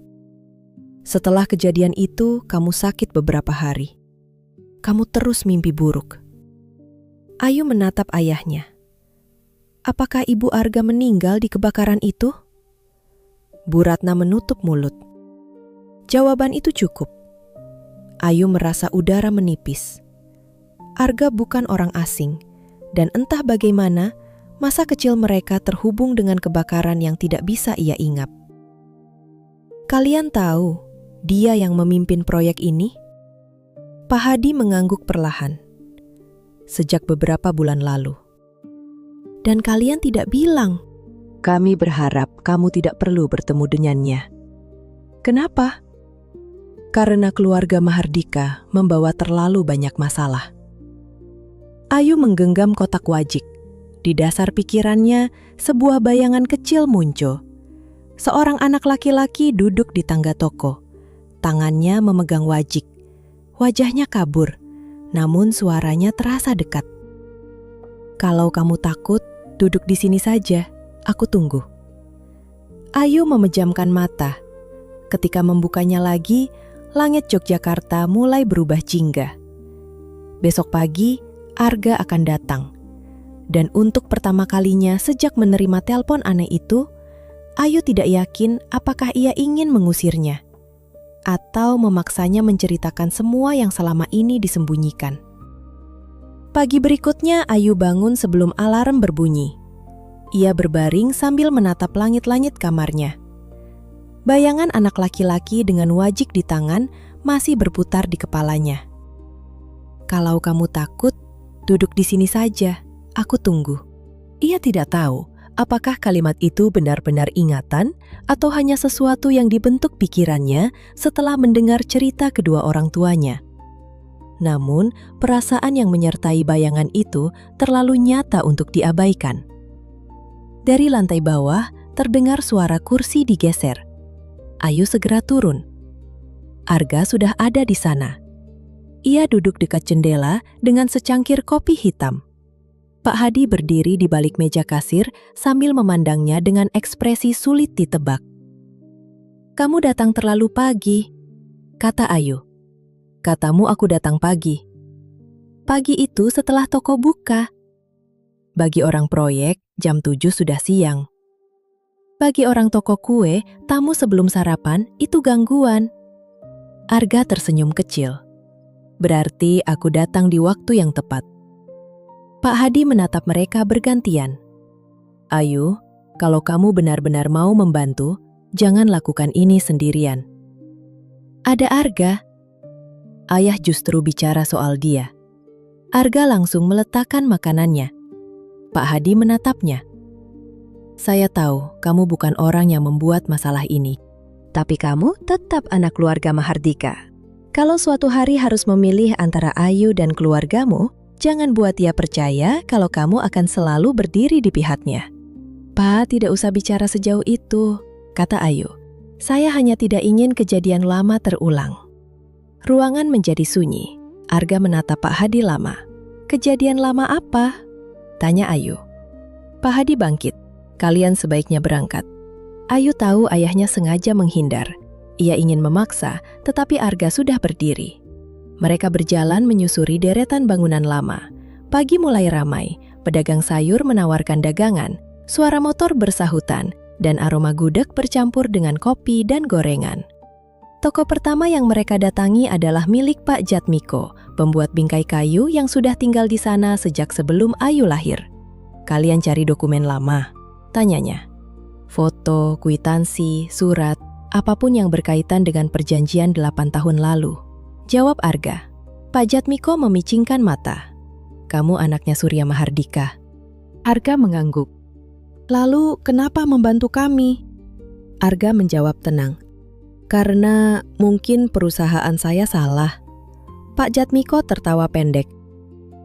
Setelah kejadian itu, kamu sakit beberapa hari. Kamu terus mimpi buruk. Ayu menatap ayahnya. Apakah Ibu Arga meninggal di kebakaran itu? Bu Ratna menutup mulut. Jawaban itu cukup. Ayu merasa udara menipis. Arga bukan orang asing, dan entah bagaimana, masa kecil mereka terhubung dengan kebakaran yang tidak bisa ia ingat. Kalian tahu dia yang memimpin proyek ini? Pak Hadi mengangguk perlahan. Sejak beberapa bulan lalu. Dan kalian tidak bilang. Kami berharap kamu tidak perlu bertemu dengannya. Kenapa? Karena keluarga Mahardika membawa terlalu banyak masalah. Ayu menggenggam kotak wajik. Di dasar pikirannya, sebuah bayangan kecil muncul. Seorang anak laki-laki duduk di tangga toko. Tangannya memegang wajik. Wajahnya kabur, namun suaranya terasa dekat. Kalau kamu takut, duduk di sini saja. Aku tunggu. Ayu memejamkan mata. Ketika membukanya lagi, langit Yogyakarta mulai berubah jingga. Besok pagi, Arga akan datang. Dan untuk pertama kalinya sejak menerima telepon aneh itu, Ayu tidak yakin apakah ia ingin mengusirnya atau memaksanya menceritakan semua yang selama ini disembunyikan. Pagi berikutnya Ayu bangun sebelum alarm berbunyi. Ia berbaring sambil menatap langit-langit kamarnya. Bayangan anak laki-laki dengan wajik di tangan masih berputar di kepalanya. Kalau kamu takut, duduk di sini saja, aku tunggu. Ia tidak tahu apakah kalimat itu benar-benar ingatan atau hanya sesuatu yang dibentuk pikirannya setelah mendengar cerita kedua orang tuanya. Namun, perasaan yang menyertai bayangan itu terlalu nyata untuk diabaikan. Dari lantai bawah, terdengar suara kursi digeser. Ayu segera turun. Arga sudah ada di sana. Ia duduk dekat jendela dengan secangkir kopi hitam. Pak Hadi berdiri di balik meja kasir sambil memandangnya dengan ekspresi sulit ditebak. Kamu datang terlalu pagi, kata Ayu. Katamu aku datang pagi. Pagi itu setelah toko buka. Bagi orang proyek, jam 7 sudah siang. Bagi orang toko kue, tamu sebelum sarapan itu gangguan. Arga tersenyum kecil. Berarti aku datang di waktu yang tepat. Pak Hadi menatap mereka bergantian. Ayu, kalau kamu benar-benar mau membantu, jangan lakukan ini sendirian. Ada Arga. Ayah justru bicara soal dia. Arga langsung meletakkan makanannya. Pak Hadi menatapnya. Saya tahu kamu bukan orang yang membuat masalah ini. Tapi kamu tetap anak keluarga Mahardika. Kalau suatu hari harus memilih antara Ayu dan keluargamu, jangan buat dia percaya kalau kamu akan selalu berdiri di pihaknya. Pak, tidak usah bicara sejauh itu, kata Ayu. Saya hanya tidak ingin kejadian lama terulang. Ruangan menjadi sunyi. Arga menatap Pak Hadi lama. Kejadian lama apa? Tanya Ayu. Pak Hadi bangkit. Kalian sebaiknya berangkat. Ayu tahu ayahnya sengaja menghindar. Ia ingin memaksa, tetapi Arga sudah berdiri. Mereka berjalan menyusuri deretan bangunan lama. Pagi mulai ramai, pedagang sayur menawarkan dagangan, suara motor bersahutan, dan aroma gudeg bercampur dengan kopi dan gorengan. Toko pertama yang mereka datangi adalah milik Pak Jatmiko, pembuat bingkai kayu yang sudah tinggal di sana sejak sebelum Ayu lahir. Kalian cari dokumen lama? Tanyanya. Foto, kwitansi, surat, apapun yang berkaitan dengan perjanjian 8 tahun lalu. Jawab Arga. Pak Jatmiko memicingkan mata. Kamu anaknya Surya Mahardika. Arga mengangguk. Lalu kenapa membantu kami? Arga menjawab tenang. Karena mungkin perusahaan saya salah. Pak Jatmiko tertawa pendek.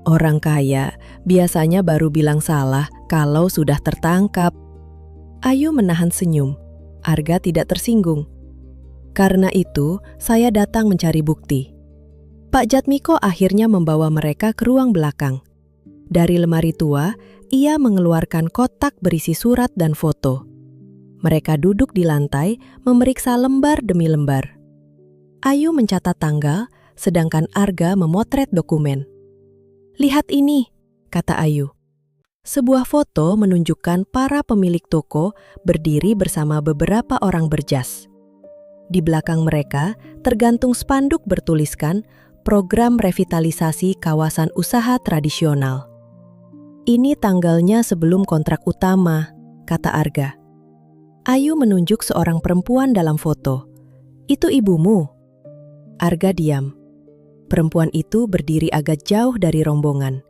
Orang kaya biasanya baru bilang salah kalau sudah tertangkap. Ayu menahan senyum. Arga tidak tersinggung. Karena itu, saya datang mencari bukti. Pak Jatmiko akhirnya membawa mereka ke ruang belakang. Dari lemari tua, ia mengeluarkan kotak berisi surat dan foto. Mereka duduk di lantai, memeriksa lembar demi lembar. Ayu mencatat tanggal, sedangkan Arga memotret dokumen. Lihat ini, kata Ayu. Sebuah foto menunjukkan para pemilik toko berdiri bersama beberapa orang berjas. Di belakang mereka tergantung spanduk bertuliskan Program Revitalisasi Kawasan Usaha Tradisional. Ini tanggalnya sebelum kontrak utama, kata Arga. Ayu menunjuk seorang perempuan dalam foto. Itu ibumu? Arga diam. Perempuan itu berdiri agak jauh dari rombongan.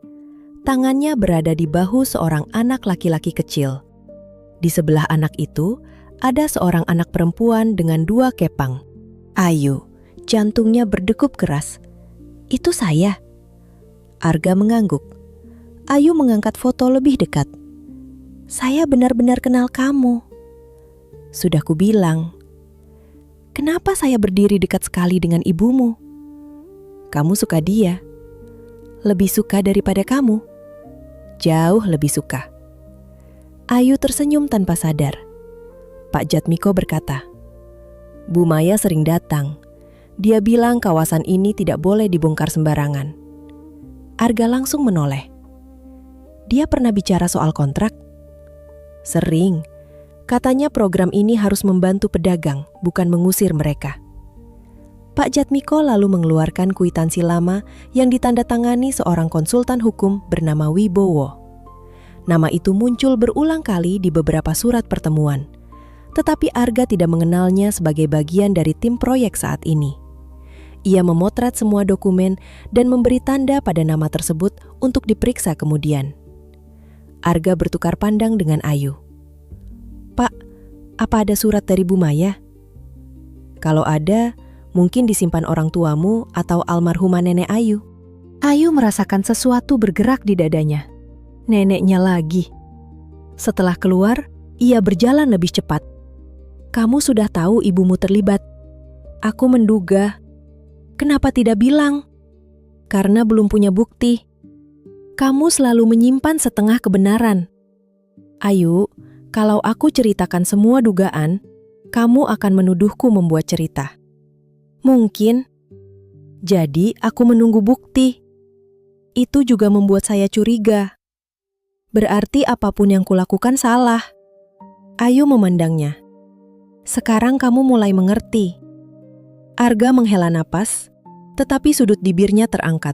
Tangannya berada di bahu seorang anak laki-laki kecil. Di sebelah anak itu, ada seorang anak perempuan dengan 2 kepang. Ayu, jantungnya berdegup keras. Itu saya. Arga mengangguk. Ayu mengangkat foto lebih dekat. Saya benar-benar kenal kamu. Sudah kubilang. Kenapa saya berdiri dekat sekali dengan ibumu? Kamu suka dia. Lebih suka daripada kamu. Jauh lebih suka. Ayu tersenyum tanpa sadar. Pak Jatmiko berkata, Bu Maya sering datang. Dia bilang kawasan ini tidak boleh dibongkar sembarangan. Arga langsung menoleh. Dia pernah bicara soal kontrak? Sering. Katanya program ini harus membantu pedagang, bukan mengusir mereka. Pak Jatmiko lalu mengeluarkan kwitansi lama yang ditandatangani seorang konsultan hukum bernama Wibowo. Nama itu muncul berulang kali di beberapa surat pertemuan. Tetapi Arga tidak mengenalnya sebagai bagian dari tim proyek saat ini. Ia memotret semua dokumen dan memberi tanda pada nama tersebut untuk diperiksa kemudian. Arga bertukar pandang dengan Ayu. Pak, apa ada surat dari Bu Maya? Kalau ada, mungkin disimpan orang tuamu atau almarhumah nenek Ayu. Ayu merasakan sesuatu bergerak di dadanya. Neneknya lagi. Setelah keluar, ia berjalan lebih cepat. Kamu sudah tahu ibumu terlibat. Aku menduga. Kenapa tidak bilang? Karena belum punya bukti. Kamu selalu menyimpan setengah kebenaran. Ayu, kalau aku ceritakan semua dugaan, kamu akan menuduhku membuat cerita. Mungkin. Jadi aku menunggu bukti. Itu juga membuat saya curiga. Berarti apapun yang kulakukan salah. Ayu memandangnya. Sekarang kamu mulai mengerti. Arga menghela napas, tetapi sudut bibirnya terangkat.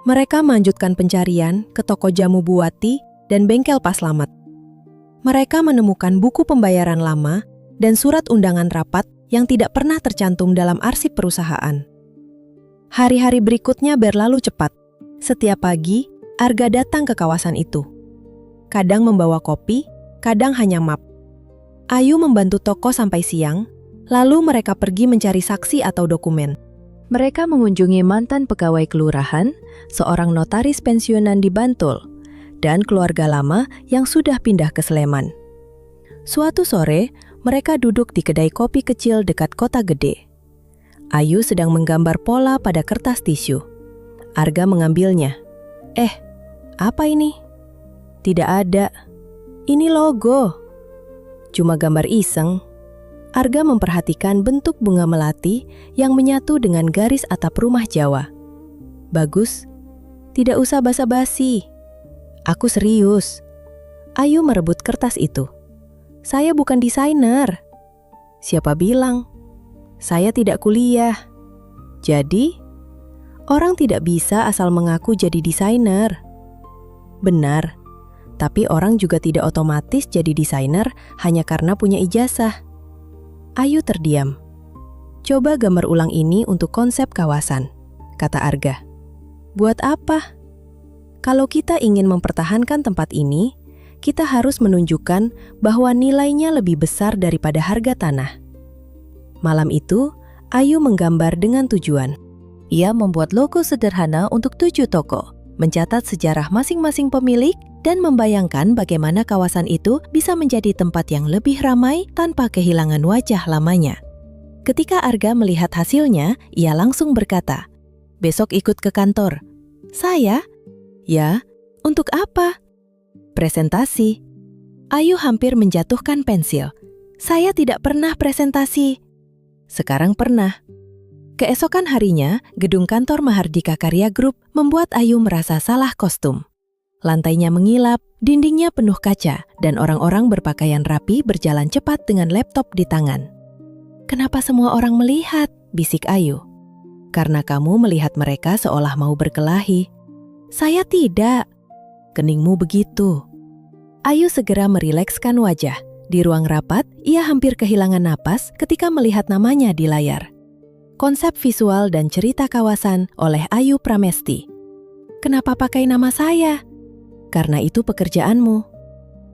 Mereka melanjutkan pencarian ke toko jamu Buati dan bengkel Pak Slamet. Mereka menemukan buku pembayaran lama dan surat undangan rapat yang tidak pernah tercantum dalam arsip perusahaan. Hari-hari berikutnya berlalu cepat. Setiap pagi, Arga datang ke kawasan itu. Kadang membawa kopi, kadang hanya map. Ayu membantu toko sampai siang, lalu mereka pergi mencari saksi atau dokumen. Mereka mengunjungi mantan pegawai kelurahan, seorang notaris pensiunan di Bantul, dan keluarga lama yang sudah pindah ke Sleman. Suatu sore, mereka duduk di kedai kopi kecil dekat kota gede. Ayu sedang menggambar pola pada kertas tisu. Arga mengambilnya. Apa ini? Tidak ada. Ini logo. Cuma gambar iseng. Arga memperhatikan bentuk bunga melati yang menyatu dengan garis atap rumah Jawa. Bagus. Tidak usah basa-basi. Aku serius. Ayu merebut kertas itu. Saya bukan desainer. Siapa bilang? Saya tidak kuliah. Jadi, orang tidak bisa asal mengaku jadi desainer. Benar, tapi orang juga tidak otomatis jadi desainer hanya karena punya ijazah. Ayu terdiam. Coba gambar ulang ini untuk konsep kawasan, kata Arga. Buat apa? Kalau kita ingin mempertahankan tempat ini, kita harus menunjukkan bahwa nilainya lebih besar daripada harga tanah. Malam itu, Ayu menggambar dengan tujuan. Ia membuat logo sederhana untuk 7 toko, mencatat sejarah masing-masing pemilik, dan membayangkan bagaimana kawasan itu bisa menjadi tempat yang lebih ramai tanpa kehilangan wajah lamanya. Ketika Arga melihat hasilnya, ia langsung berkata, "Besok ikut ke kantor." "Saya?" "Ya, untuk apa?" "Presentasi." Ayu hampir menjatuhkan pensil. "Saya tidak pernah presentasi." "Sekarang pernah." Keesokan harinya, gedung kantor Mahardika Karya Group membuat Ayu merasa salah kostum. Lantainya mengilap, dindingnya penuh kaca, dan orang-orang berpakaian rapi berjalan cepat dengan laptop di tangan. "Kenapa semua orang melihat?" bisik Ayu. "Karena kamu melihat mereka seolah mau berkelahi." "Saya tidak." "Keningmu begitu." Ayu segera merilekskan wajah. Di ruang rapat, ia hampir kehilangan napas ketika melihat namanya di layar. Konsep visual dan cerita kawasan oleh Ayu Pramesti. "Kenapa pakai nama saya?" "Karena itu pekerjaanmu."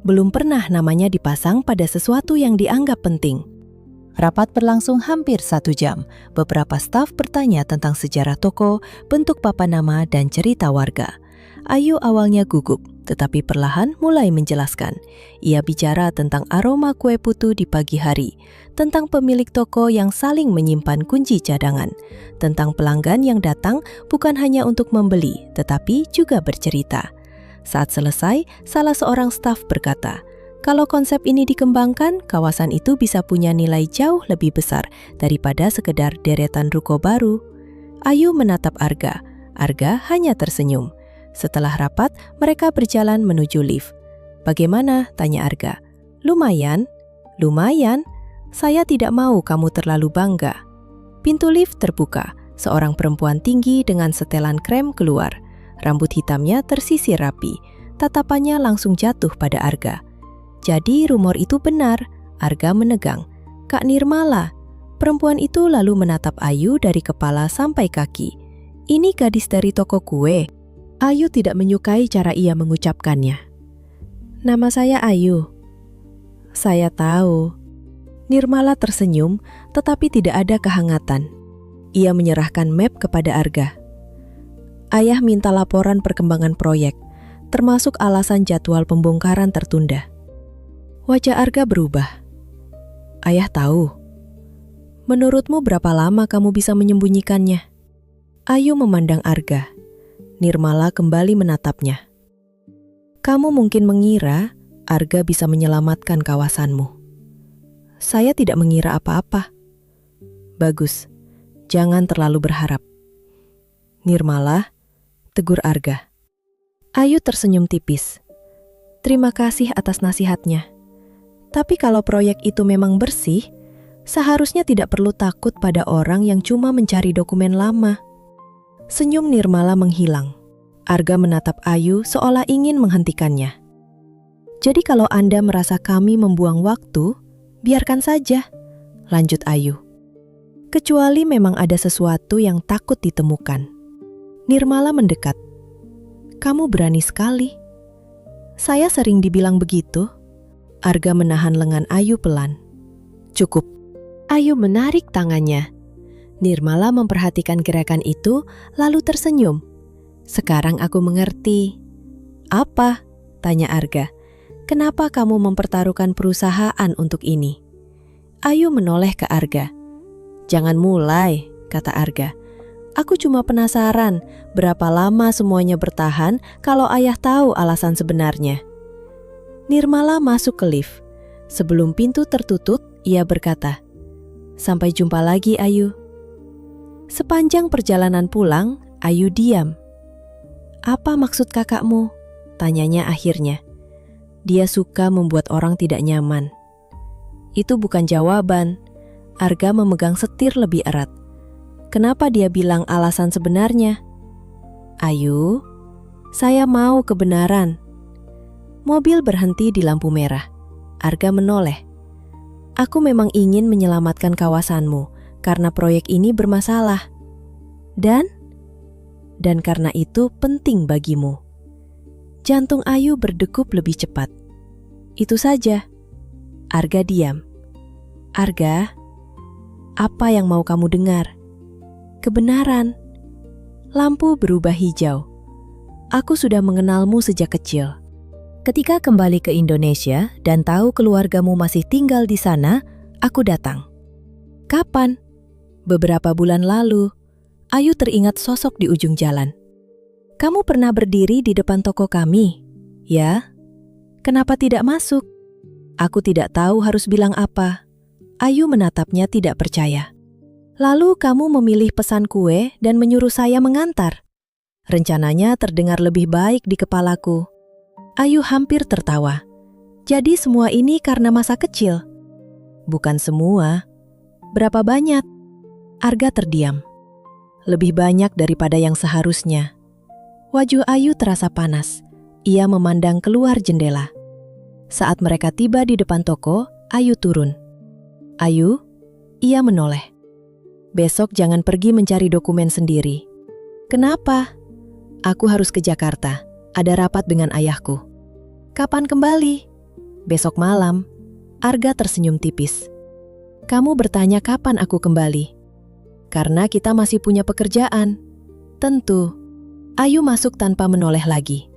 Belum pernah namanya dipasang pada sesuatu yang dianggap penting. Rapat berlangsung hampir 1 jam. Beberapa staf bertanya tentang sejarah toko, bentuk papan nama, dan cerita warga. Ayu awalnya gugup, tetapi perlahan mulai menjelaskan. Ia bicara tentang aroma kue putu di pagi hari, tentang pemilik toko yang saling menyimpan kunci cadangan, tentang pelanggan yang datang bukan hanya untuk membeli, tetapi juga bercerita. Saat selesai, salah seorang staf berkata, kalau konsep ini dikembangkan, kawasan itu bisa punya nilai jauh lebih besar daripada sekedar deretan ruko baru. Ayu menatap Arga. Arga hanya tersenyum. Setelah rapat, mereka berjalan menuju lift. "Bagaimana?" tanya Arga. "Lumayan." "Lumayan? Saya tidak mau kamu terlalu bangga." Pintu lift terbuka. Seorang perempuan tinggi dengan setelan krem keluar. Rambut hitamnya tersisir rapi. Tatapannya langsung jatuh pada Arga. Jadi rumor itu benar. Arga menegang. "Kak Nirmala." Perempuan itu lalu menatap Ayu dari kepala sampai kaki. "Ini gadis dari toko kue." Ayu tidak menyukai cara ia mengucapkannya. "Nama saya Ayu." "Saya tahu." Nirmala tersenyum, tetapi tidak ada kehangatan. Ia menyerahkan map kepada Arga. "Ayah minta laporan perkembangan proyek, termasuk alasan jadwal pembongkaran tertunda." Wajah Arga berubah. "Ayah tahu." "Menurutmu berapa lama kamu bisa menyembunyikannya?" Ayu memandang Arga. Nirmala kembali menatapnya. "Kamu mungkin mengira Arga bisa menyelamatkan kawasanmu." "Saya tidak mengira apa-apa." "Bagus, jangan terlalu berharap." "Nirmala," tegur Arga. Ayu tersenyum tipis. "Terima kasih atas nasihatnya. Tapi kalau proyek itu memang bersih, seharusnya tidak perlu takut pada orang yang cuma mencari dokumen lama." Senyum Nirmala menghilang. Arga menatap Ayu seolah ingin menghentikannya. Jadi kalau Anda merasa kami membuang waktu, biarkan saja, lanjut Ayu. Kecuali memang ada sesuatu yang takut ditemukan. Nirmala mendekat. Kamu berani sekali. Saya sering dibilang begitu. Arga menahan lengan Ayu pelan. Cukup. Ayu menarik tangannya. Nirmala memperhatikan gerakan itu lalu tersenyum. Sekarang aku mengerti. Apa? Tanya Arga. Kenapa kamu mempertaruhkan perusahaan untuk ini? Ayu menoleh ke Arga. Jangan mulai, kata Arga. Aku cuma penasaran berapa lama semuanya bertahan kalau ayah tahu alasan sebenarnya. Nirmala masuk ke lift. Sebelum pintu tertutup, ia berkata, "Sampai jumpa lagi, Ayu." Sepanjang perjalanan pulang, Ayu diam. "Apa maksud kakakmu?" tanyanya akhirnya. Dia suka membuat orang tidak nyaman. Itu bukan jawaban. Arga memegang setir lebih erat. Kenapa dia bilang alasan sebenarnya? Ayu, saya mau kebenaran. Mobil berhenti di lampu merah. Arga menoleh. Aku memang ingin menyelamatkan kawasanmu karena proyek ini bermasalah. Dan karena itu penting bagimu. Jantung Ayu berdegup lebih cepat. Itu saja. Arga diam. Arga, apa yang mau kamu dengar? Kebenaran. Lampu berubah hijau. Aku sudah mengenalmu sejak kecil. Ketika kembali ke Indonesia dan tahu keluargamu masih tinggal di sana, aku datang. Kapan? Beberapa bulan lalu. Ayu teringat sosok di ujung jalan. Kamu pernah berdiri di depan toko kami? Ya. Kenapa tidak masuk? Aku tidak tahu harus bilang apa. Ayu menatapnya tidak percaya. Lalu kamu memilih pesan kue dan menyuruh saya mengantar. Rencananya terdengar lebih baik di kepalaku. Ayu hampir tertawa. Jadi semua ini karena masa kecil? Bukan semua. Berapa banyak? Arga terdiam. Lebih banyak daripada yang seharusnya. Wajah Ayu terasa panas. Ia memandang keluar jendela. Saat mereka tiba di depan toko, Ayu turun. Ayu, ia menoleh. Besok jangan pergi mencari dokumen sendiri. Kenapa? Aku harus ke Jakarta. Ada rapat dengan ayahku. Kapan kembali? Besok malam. Arga tersenyum tipis. Kamu bertanya kapan aku kembali? Karena kita masih punya pekerjaan. Tentu. Ayu masuk tanpa menoleh lagi.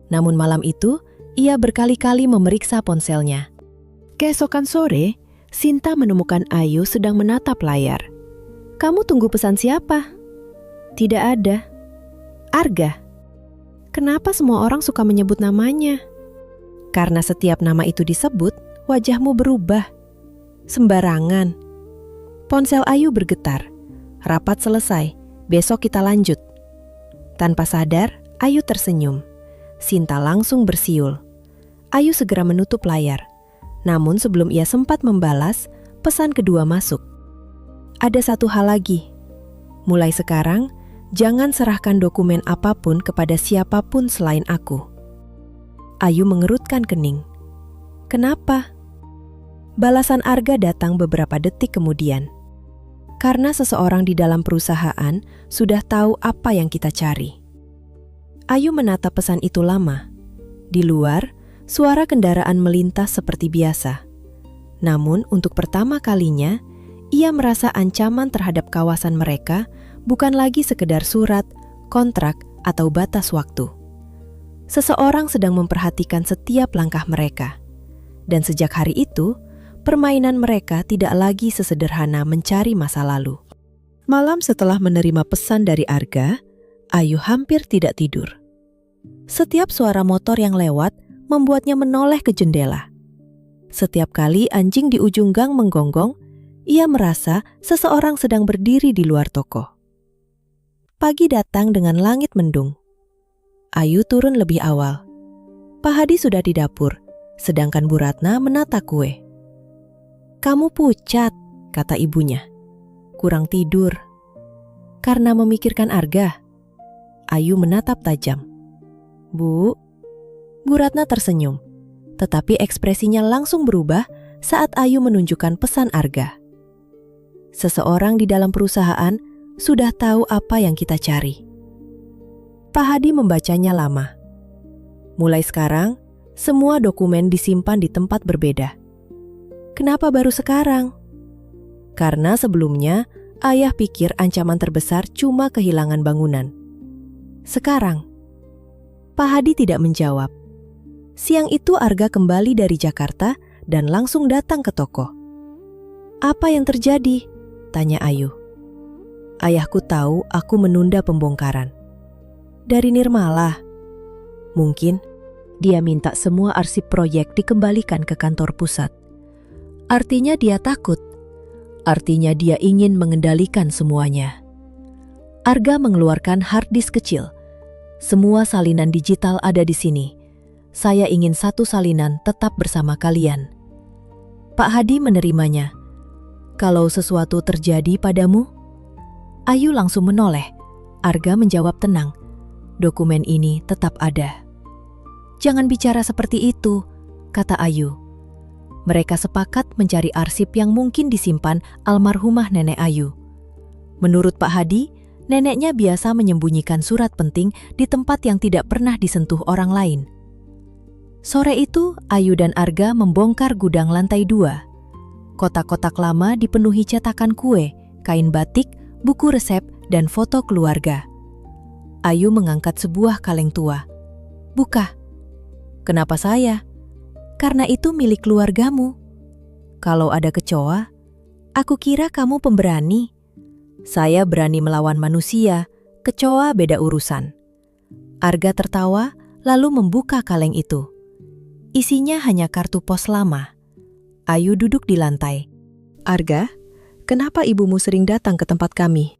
Namun malam itu, ia berkali-kali memeriksa ponselnya. Keesokan sore, Sinta menemukan Ayu sedang menatap layar. Kamu tunggu pesan siapa? Tidak ada. Arga. Kenapa semua orang suka menyebut namanya? Karena setiap nama itu disebut, wajahmu berubah. Sembarangan. Ponsel Ayu bergetar. Rapat selesai, besok kita lanjut. Tanpa sadar, Ayu tersenyum. Sinta langsung bersiul. Ayu segera menutup layar. Namun sebelum ia sempat membalas, pesan kedua masuk. Ada satu hal lagi. Mulai sekarang, jangan serahkan dokumen apapun kepada siapapun selain aku. Ayu mengerutkan kening. Kenapa? Balasan Arga datang beberapa detik kemudian. Karena seseorang di dalam perusahaan sudah tahu apa yang kita cari. Ayu menatap pesan itu lama. Di luar, suara kendaraan melintas seperti biasa. Namun untuk pertama kalinya, ia merasa ancaman terhadap kawasan mereka bukan lagi sekedar surat, kontrak, atau batas waktu. Seseorang sedang memperhatikan setiap langkah mereka. Dan sejak hari itu, permainan mereka tidak lagi sesederhana mencari masa lalu. Malam setelah menerima pesan dari Arga, Ayu hampir tidak tidur. Setiap suara motor yang lewat membuatnya menoleh ke jendela. Setiap kali anjing di ujung gang menggonggong, ia merasa seseorang sedang berdiri di luar toko. Pagi datang dengan langit mendung. Ayu turun lebih awal. Pak Hadi sudah di dapur, sedangkan Bu Ratna menata kue. Kamu pucat, kata ibunya. Kurang tidur. Karena memikirkan Arga. Ayu menatap tajam. Bu Ratna tersenyum, tetapi ekspresinya langsung berubah saat Ayu menunjukkan pesan Arga. Seseorang di dalam perusahaan sudah tahu apa yang kita cari. Pak Hadi membacanya lama. Mulai sekarang, semua dokumen disimpan di tempat berbeda. Kenapa baru sekarang? Karena sebelumnya, ayah pikir ancaman terbesar cuma kehilangan bangunan. Sekarang, Pak Hadi tidak menjawab. Siang itu Arga kembali dari Jakarta dan langsung datang ke toko. Apa yang terjadi? Tanya Ayu. Ayahku tahu aku menunda pembongkaran. Dari Nirmala. Mungkin dia minta semua arsip proyek dikembalikan ke kantor pusat. Artinya dia takut. Artinya dia ingin mengendalikan semuanya. Arga mengeluarkan hard disk kecil. Semua salinan digital ada di sini. Saya ingin satu salinan tetap bersama kalian. Pak Hadi menerimanya. Kalau sesuatu terjadi padamu? Ayu langsung menoleh. Arga menjawab tenang. Dokumen ini tetap ada. Jangan bicara seperti itu, kata Ayu. Mereka sepakat mencari arsip yang mungkin disimpan almarhumah nenek Ayu. Menurut Pak Hadi, neneknya biasa menyembunyikan surat penting di tempat yang tidak pernah disentuh orang lain. Sore itu, Ayu dan Arga membongkar gudang lantai 2. Kotak-kotak lama dipenuhi cetakan kue, kain batik, buku resep, dan foto keluarga. Ayu mengangkat sebuah kaleng tua. Buka. Kenapa saya? Karena itu milik keluargamu. Kalau ada kecoa, aku kira kamu pemberani. Saya berani melawan manusia, kecoa beda urusan. Arga tertawa, lalu membuka kaleng itu. Isinya hanya kartu pos lama. Ayu duduk di lantai. Arga, kenapa ibumu sering datang ke tempat kami?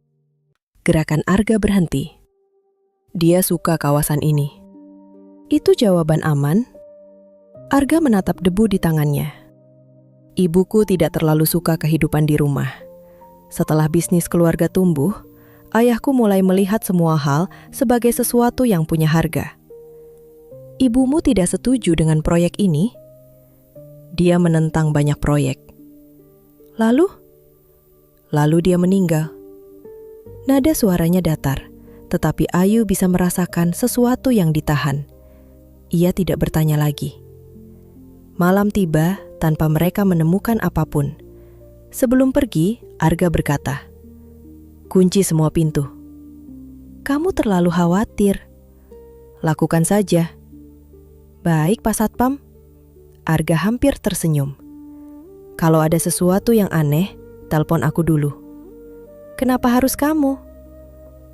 Gerakan Arga berhenti. Dia suka kawasan ini. Itu jawaban aman. Arga menatap debu di tangannya. Ibuku tidak terlalu suka kehidupan di rumah. Setelah bisnis keluarga tumbuh, ayahku mulai melihat semua hal sebagai sesuatu yang punya harga. Ibumu tidak setuju dengan proyek ini? Dia menentang banyak proyek. Lalu dia meninggal. Nada suaranya datar, tetapi Ayu bisa merasakan sesuatu yang ditahan. Ia tidak bertanya lagi. Malam tiba tanpa mereka menemukan apapun. Sebelum pergi, Arga berkata, "Kunci semua pintu." "Kamu terlalu khawatir." "Lakukan saja." "Baik, Pak Satpam." Arga hampir tersenyum. "Kalau ada sesuatu yang aneh, telepon aku dulu." "Kenapa harus kamu?"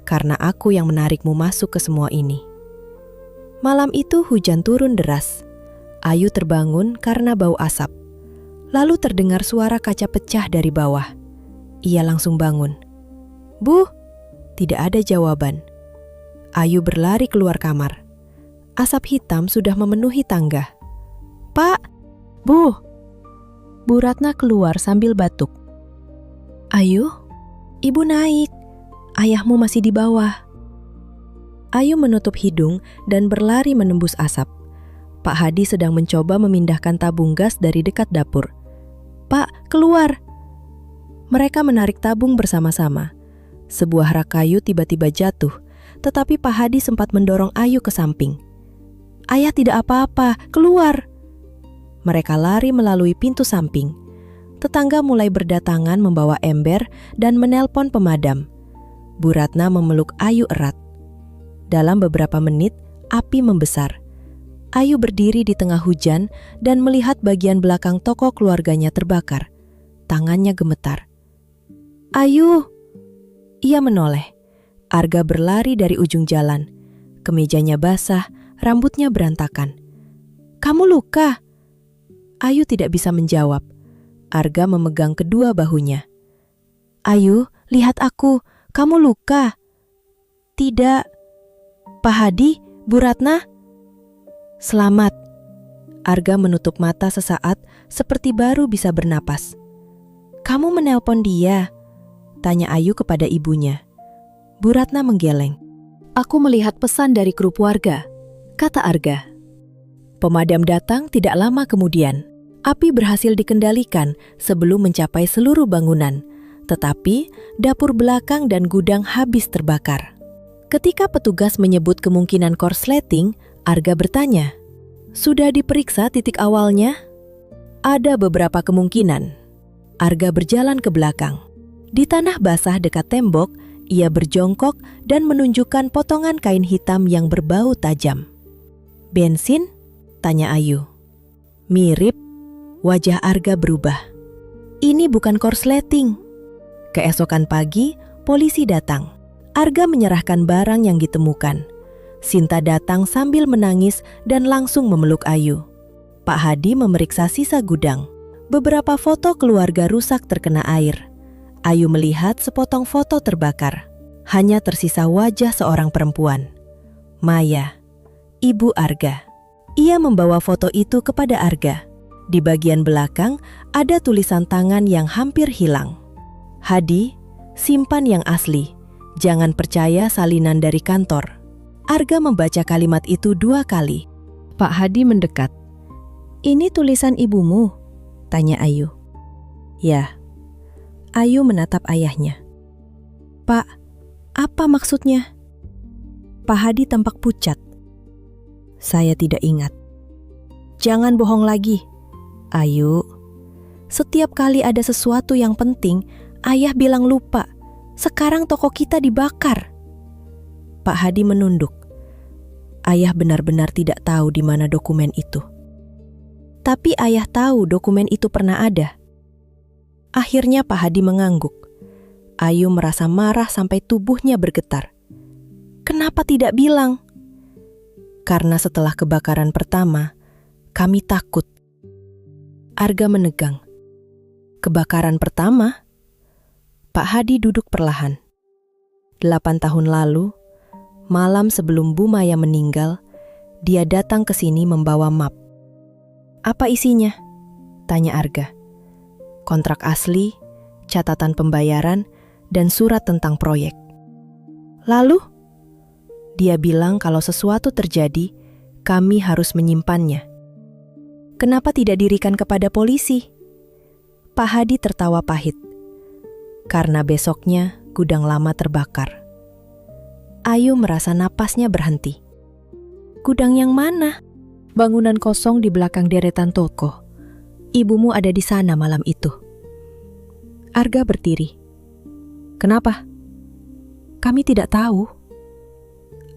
"Karena aku yang menarikmu masuk ke semua ini." Malam itu hujan turun deras. Ayu terbangun karena bau asap. Lalu terdengar suara kaca pecah dari bawah. Ia langsung bangun. "Bu!" Tidak ada jawaban. Ayu berlari keluar kamar. Asap hitam sudah memenuhi tangga. "Pak! Bu!" Bu Ratna keluar sambil batuk. "Ayu, ibu naik. Ayahmu masih di bawah." Ayu menutup hidung dan berlari menembus asap. Pak Hadi sedang mencoba memindahkan tabung gas dari dekat dapur. "Pak, keluar!" Mereka menarik tabung bersama-sama. Sebuah rak kayu tiba-tiba jatuh, tetapi Pak Hadi sempat mendorong Ayu ke samping. "Ayah tidak apa-apa, keluar!" Mereka lari melalui pintu samping. Tetangga mulai berdatangan membawa ember dan menelpon pemadam. Bu Ratna memeluk Ayu erat. Dalam beberapa menit, api membesar. Ayu berdiri di tengah hujan dan melihat bagian belakang toko keluarganya terbakar. Tangannya gemetar. "Ayu!" Ia menoleh. Arga berlari dari ujung jalan. Kemejanya basah, rambutnya berantakan. "Kamu luka?" Ayu tidak bisa menjawab. Arga memegang kedua bahunya. "Ayu, lihat aku. Kamu luka?" "Tidak." "Pak Hadi, Bu Ratna?" "Selamat." Arga menutup mata sesaat seperti baru bisa bernapas. "Kamu menelpon dia?" tanya Ayu kepada ibunya. Bu Ratna menggeleng. "Aku melihat pesan dari grup warga. kata Arga. Pemadam datang tidak lama kemudian. Api berhasil dikendalikan sebelum mencapai seluruh bangunan, tetapi dapur belakang dan gudang habis terbakar. Ketika petugas menyebut kemungkinan korsleting, Arga bertanya, "Sudah diperiksa titik awalnya?" "Ada beberapa kemungkinan." Arga berjalan ke belakang. Di tanah basah dekat tembok, ia berjongkok dan menunjukkan potongan kain hitam yang berbau tajam. "Bensin?" tanya Ayu. "Mirip." Wajah Arga berubah. "Ini bukan korsleting." Keesokan pagi, polisi datang. Arga menyerahkan barang yang ditemukan. Sinta datang sambil menangis dan langsung memeluk Ayu. Pak Hadi memeriksa sisa gudang. Beberapa foto keluarga rusak terkena air. Ayu melihat sepotong foto terbakar. Hanya tersisa wajah seorang perempuan. Maya, ibu Arga. Ia membawa foto itu kepada Arga. Di bagian belakang ada tulisan tangan yang hampir hilang. "Hadi, simpan yang asli. Jangan percaya salinan dari kantor." Arga membaca kalimat itu 2 kali. Pak Hadi mendekat. "Ini tulisan ibumu?" tanya Ayu. "Ya." Ayu menatap ayahnya. "Pak, apa maksudnya?" Pak Hadi tampak pucat. "Saya tidak ingat." "Jangan bohong lagi, Ayu. Setiap kali ada sesuatu yang penting, ayah bilang lupa. Sekarang toko kita dibakar." Pak Hadi menunduk. Ayah benar-benar tidak tahu di mana dokumen itu. Tapi ayah tahu dokumen itu pernah ada. Akhirnya Pak Hadi mengangguk. Ayu merasa marah sampai tubuhnya bergetar. "Kenapa tidak bilang?" "Karena setelah kebakaran pertama, kami takut." Arga menegang. "Kebakaran pertama?" Pak Hadi duduk perlahan. 8 tahun lalu, malam sebelum Bu Maya meninggal, dia datang ke sini membawa map. "Apa isinya?" tanya Arga. "Kontrak asli, catatan pembayaran, dan surat tentang proyek." "Lalu?" "Dia bilang kalau sesuatu terjadi, kami harus menyimpannya." "Kenapa tidak dirikan kepada polisi?" Pak Hadi tertawa pahit. "Karena besoknya gudang lama terbakar." Ayu merasa napasnya berhenti. "Gudang yang mana?" "Bangunan kosong di belakang deretan toko. Ibumu ada di sana malam itu." Arga berdiri. "Kenapa?" "Kami tidak tahu."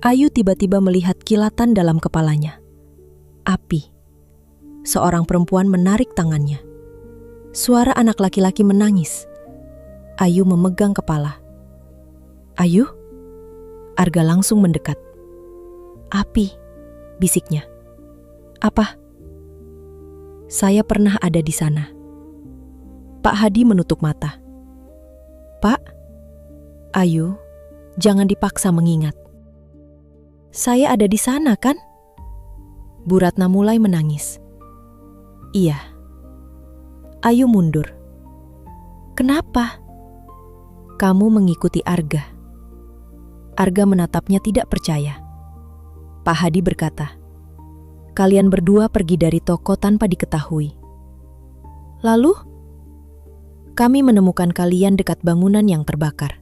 Ayu tiba-tiba melihat kilatan dalam kepalanya. Api. Seorang perempuan menarik tangannya. Suara anak laki-laki menangis. Ayu memegang kepala. "Ayu?" Arga langsung mendekat. "Api," bisiknya. "Apa?" "Saya pernah ada di sana." Pak Hadi menutup mata. "Pak?" "Ayu, jangan dipaksa mengingat." "Saya ada di sana kan?" Bu Ratna mulai menangis. "Iya." Ayu mundur. "Kenapa?" "Kamu mengikuti Arga." Arga menatapnya tidak percaya. Pak Hadi berkata, "Kalian berdua pergi dari toko tanpa diketahui." "Lalu?" "Kami menemukan kalian dekat bangunan yang terbakar.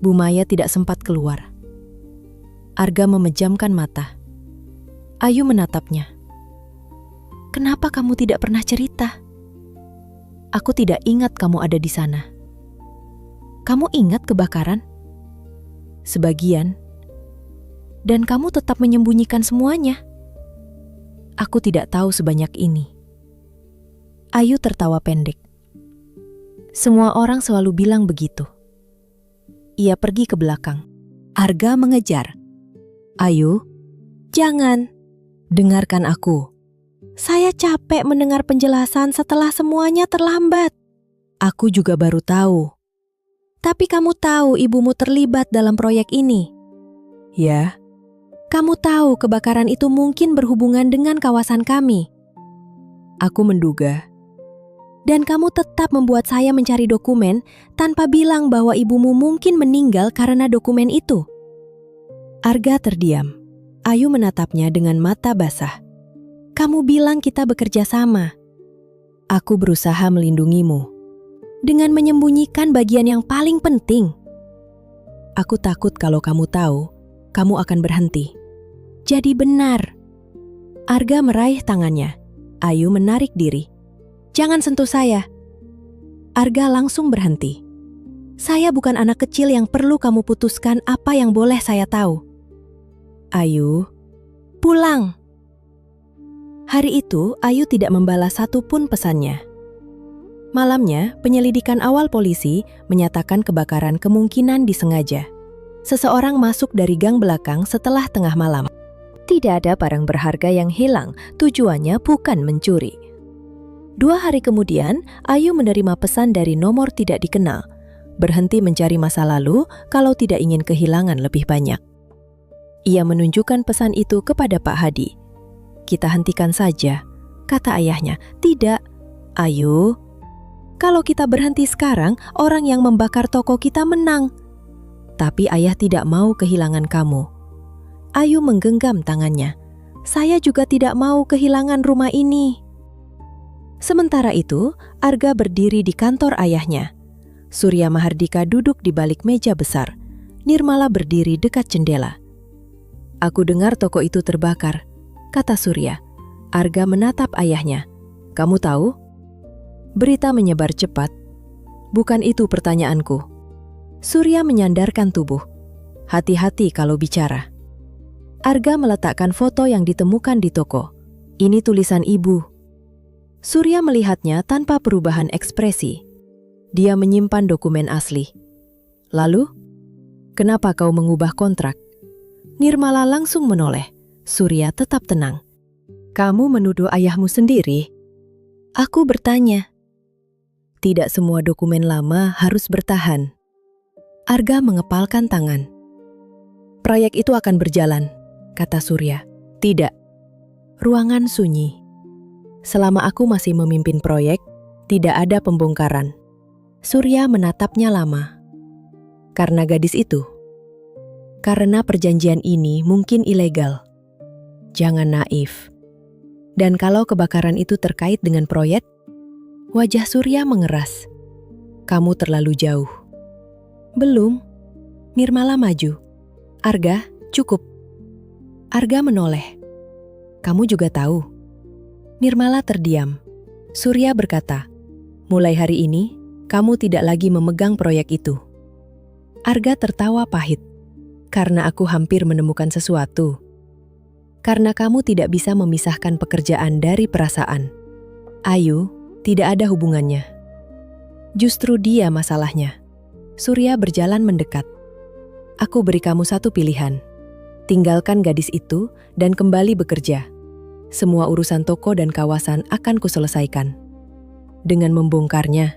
Bu Maya tidak sempat keluar." Arga memejamkan mata. Ayu menatapnya. "Kenapa kamu tidak pernah cerita?" "Aku tidak ingat kamu ada di sana." "Kamu ingat kebakaran?" "Sebagian." "Dan kamu tetap menyembunyikan semuanya?" "Aku tidak tahu sebanyak ini." Ayu tertawa pendek. Semua orang selalu bilang begitu. Ia pergi ke belakang. Arga mengejar. "Ayu, jangan. Dengarkan aku. Saya capek mendengar penjelasan setelah semuanya terlambat." "Aku juga baru tahu." "Tapi kamu tahu ibumu terlibat dalam proyek ini." "Ya." "Kamu tahu kebakaran itu mungkin berhubungan dengan kawasan kami." "Aku menduga." "Dan kamu tetap membuat saya mencari dokumen tanpa bilang bahwa ibumu mungkin meninggal karena dokumen itu." Arga terdiam. Ayu menatapnya dengan mata basah. Kamu bilang kita bekerja sama. Aku berusaha melindungimu dengan menyembunyikan bagian yang paling penting. Aku takut kalau kamu tahu, kamu akan berhenti. Jadi benar. Arga meraih tangannya. Ayu menarik diri. Jangan sentuh saya. Arga langsung berhenti. Saya bukan anak kecil yang perlu kamu putuskan apa yang boleh saya tahu. Ayu, pulang. Hari itu, Ayu tidak membalas satupun pesannya. Malamnya, penyelidikan awal polisi menyatakan kebakaran kemungkinan disengaja. Seseorang masuk dari gang belakang setelah tengah malam. Tidak ada barang berharga yang hilang, tujuannya bukan mencuri. 2 hari kemudian, Ayu menerima pesan dari nomor tidak dikenal. Berhenti mencari masa lalu kalau tidak ingin kehilangan lebih banyak. Ia menunjukkan pesan itu kepada Pak Hadi. Kita hentikan saja, kata ayahnya. Tidak, Ayu. Kalau kita berhenti sekarang, orang yang membakar toko kita menang. Tapi ayah tidak mau kehilangan kamu. Ayu menggenggam tangannya. Saya juga tidak mau kehilangan rumah ini. Sementara itu, Arga berdiri di kantor ayahnya. Surya Mahardika duduk di balik meja besar. Nirmala berdiri dekat jendela. Aku dengar toko itu terbakar, kata Surya. Arga menatap ayahnya. Kamu tahu? Berita menyebar cepat. Bukan itu pertanyaanku. Surya menyandarkan tubuh. Hati-hati kalau bicara. Arga meletakkan foto yang ditemukan di toko. Ini tulisan ibu. Surya melihatnya tanpa perubahan ekspresi. Dia menyimpan dokumen asli. Lalu, kenapa kau mengubah kontrak? Nirmala langsung menoleh. Surya tetap tenang. Kamu menuduh ayahmu sendiri? Aku bertanya. Tidak semua dokumen lama harus bertahan. Arga mengepalkan tangan. Proyek itu akan berjalan, kata Surya. Tidak. Ruangan sunyi. Selama aku masih memimpin proyek, tidak ada pembongkaran. Surya menatapnya lama. Karena gadis itu. Karena perjanjian ini mungkin ilegal. Jangan naif. Dan kalau kebakaran itu terkait dengan proyek, wajah Surya mengeras. Kamu terlalu jauh. Belum. Nirmala maju. Arga, cukup. Arga menoleh. Kamu juga tahu. Nirmala terdiam. Surya berkata, mulai hari ini, kamu tidak lagi memegang proyek itu. Arga tertawa pahit. Karena aku hampir menemukan sesuatu. Karena kamu tidak bisa memisahkan pekerjaan dari perasaan. Ayu, tidak ada hubungannya. Justru dia masalahnya. Surya berjalan mendekat. Aku beri kamu satu pilihan. Tinggalkan gadis itu dan kembali bekerja. Semua urusan toko dan kawasan akan kuselesaikan. Dengan membongkarnya,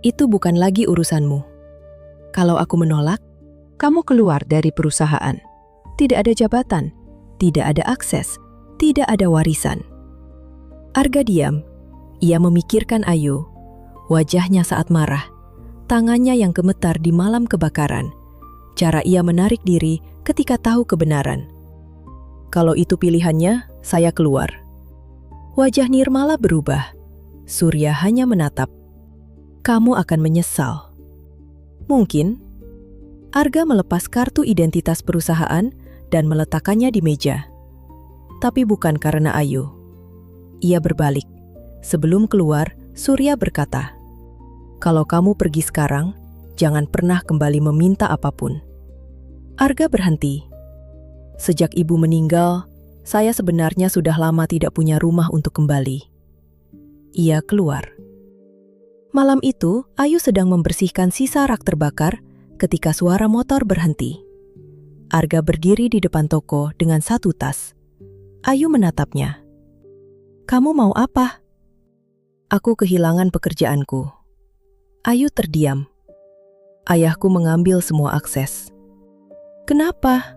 itu bukan lagi urusanmu. Kalau aku menolak, kamu keluar dari perusahaan. Tidak ada jabatan, tidak ada akses, tidak ada warisan. Arga diam. Ia memikirkan Ayu. Wajahnya saat marah. Tangannya yang gemetar di malam kebakaran. Cara ia menarik diri ketika tahu kebenaran. Kalau itu pilihannya, saya keluar. Wajah Nirmala berubah. Surya hanya menatap. Kamu akan menyesal. Mungkin. Arga melepas kartu identitas perusahaan dan meletakkannya di meja. Tapi bukan karena Ayu. Ia berbalik. Sebelum keluar, Surya berkata, kalau kamu pergi sekarang, jangan pernah kembali meminta apapun. Arga berhenti. Sejak ibu meninggal, saya sebenarnya sudah lama tidak punya rumah untuk kembali. Ia keluar. Malam itu, Ayu sedang membersihkan sisa rak terbakar ketika suara motor berhenti. Arga berdiri di depan toko dengan satu tas. Ayu menatapnya. Kamu mau apa? Aku kehilangan pekerjaanku. Ayu terdiam. Ayahku mengambil semua akses. Kenapa?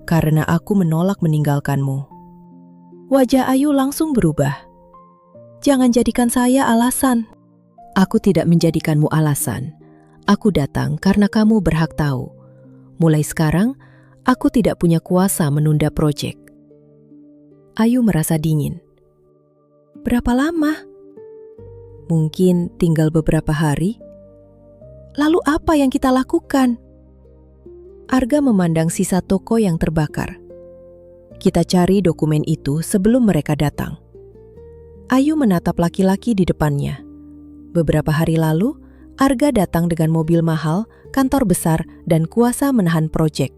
Karena aku menolak meninggalkanmu. Wajah Ayu langsung berubah. Jangan jadikan saya alasan. Aku tidak menjadikanmu alasan. Aku datang karena kamu berhak tahu. Mulai sekarang, Aku tidak punya kuasa menunda proyek. Ayu merasa dingin. Berapa lama? Mungkin tinggal beberapa hari. Lalu apa yang kita lakukan? Arga memandang sisa toko yang terbakar. Kita cari dokumen itu sebelum mereka datang. Ayu menatap laki-laki di depannya. Beberapa hari lalu, Arga datang dengan mobil mahal, kantor besar, dan kuasa menahan proyek.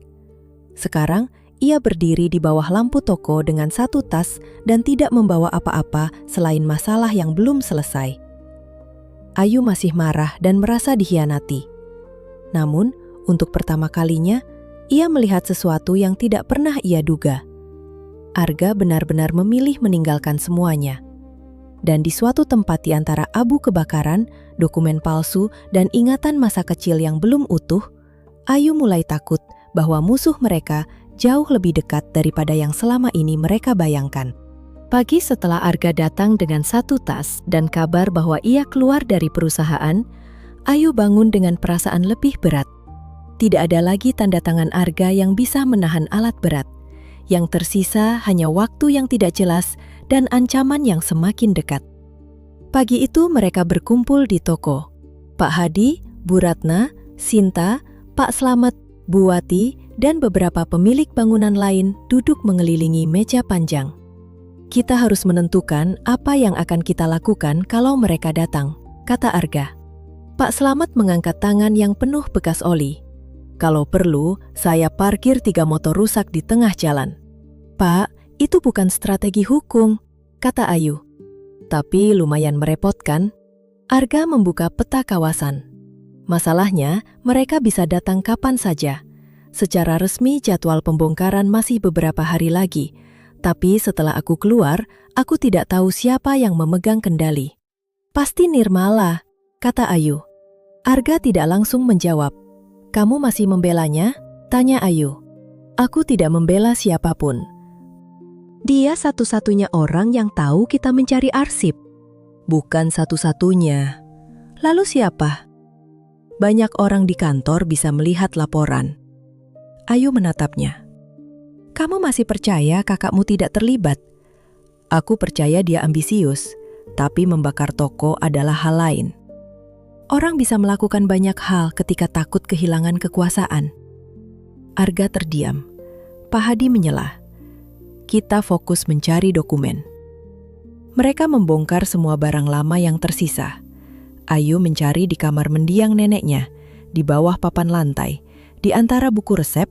Sekarang, ia berdiri di bawah lampu toko dengan satu tas dan tidak membawa apa-apa selain masalah yang belum selesai. Ayu masih marah dan merasa dikhianati. Namun, untuk pertama kalinya, ia melihat sesuatu yang tidak pernah ia duga. Arga benar-benar memilih meninggalkan semuanya. Dan di suatu tempat di antara abu kebakaran, dokumen palsu, dan ingatan masa kecil yang belum utuh, Ayu mulai takut bahwa musuh mereka jauh lebih dekat daripada yang selama ini mereka bayangkan. Pagi setelah Arga datang dengan satu tas dan kabar bahwa ia keluar dari perusahaan, Ayu bangun dengan perasaan lebih berat. Tidak ada lagi tanda tangan Arga yang bisa menahan alat berat. Yang tersisa hanya waktu yang tidak jelas dan ancaman yang semakin dekat. Pagi itu mereka berkumpul di toko. Pak Hadi, Bu Ratna, Sinta, Pak Slamet, Bu Wati, dan beberapa pemilik bangunan lain duduk mengelilingi meja panjang. Kita harus menentukan apa yang akan kita lakukan kalau mereka datang, kata Arga. Pak Slamet mengangkat tangan yang penuh bekas oli. Kalau perlu, saya parkir 3 motor rusak di tengah jalan. Pak, itu bukan strategi hukum, kata Ayu. Tapi lumayan merepotkan. Arga membuka peta kawasan. Masalahnya, mereka bisa datang kapan saja. Secara resmi jadwal pembongkaran masih beberapa hari lagi, tapi setelah aku keluar, aku tidak tahu siapa yang memegang kendali. Pasti Nirmala, kata Ayu. Arga tidak langsung menjawab. Kamu masih membelanya? Tanya Ayu. Aku tidak membela siapapun. Dia satu-satunya orang yang tahu kita mencari arsip. Bukan satu-satunya. Lalu siapa? Banyak orang di kantor bisa melihat laporan. Ayu menatapnya. Kamu masih percaya kakakmu tidak terlibat? Aku percaya dia ambisius, tapi membakar toko adalah hal lain. Orang bisa melakukan banyak hal ketika takut kehilangan kekuasaan. Arga terdiam. Pak Hadi menyela. Kita fokus mencari dokumen. Mereka membongkar semua barang lama yang tersisa. Ayu mencari di kamar mendiang neneknya, di bawah papan lantai, di antara buku resep,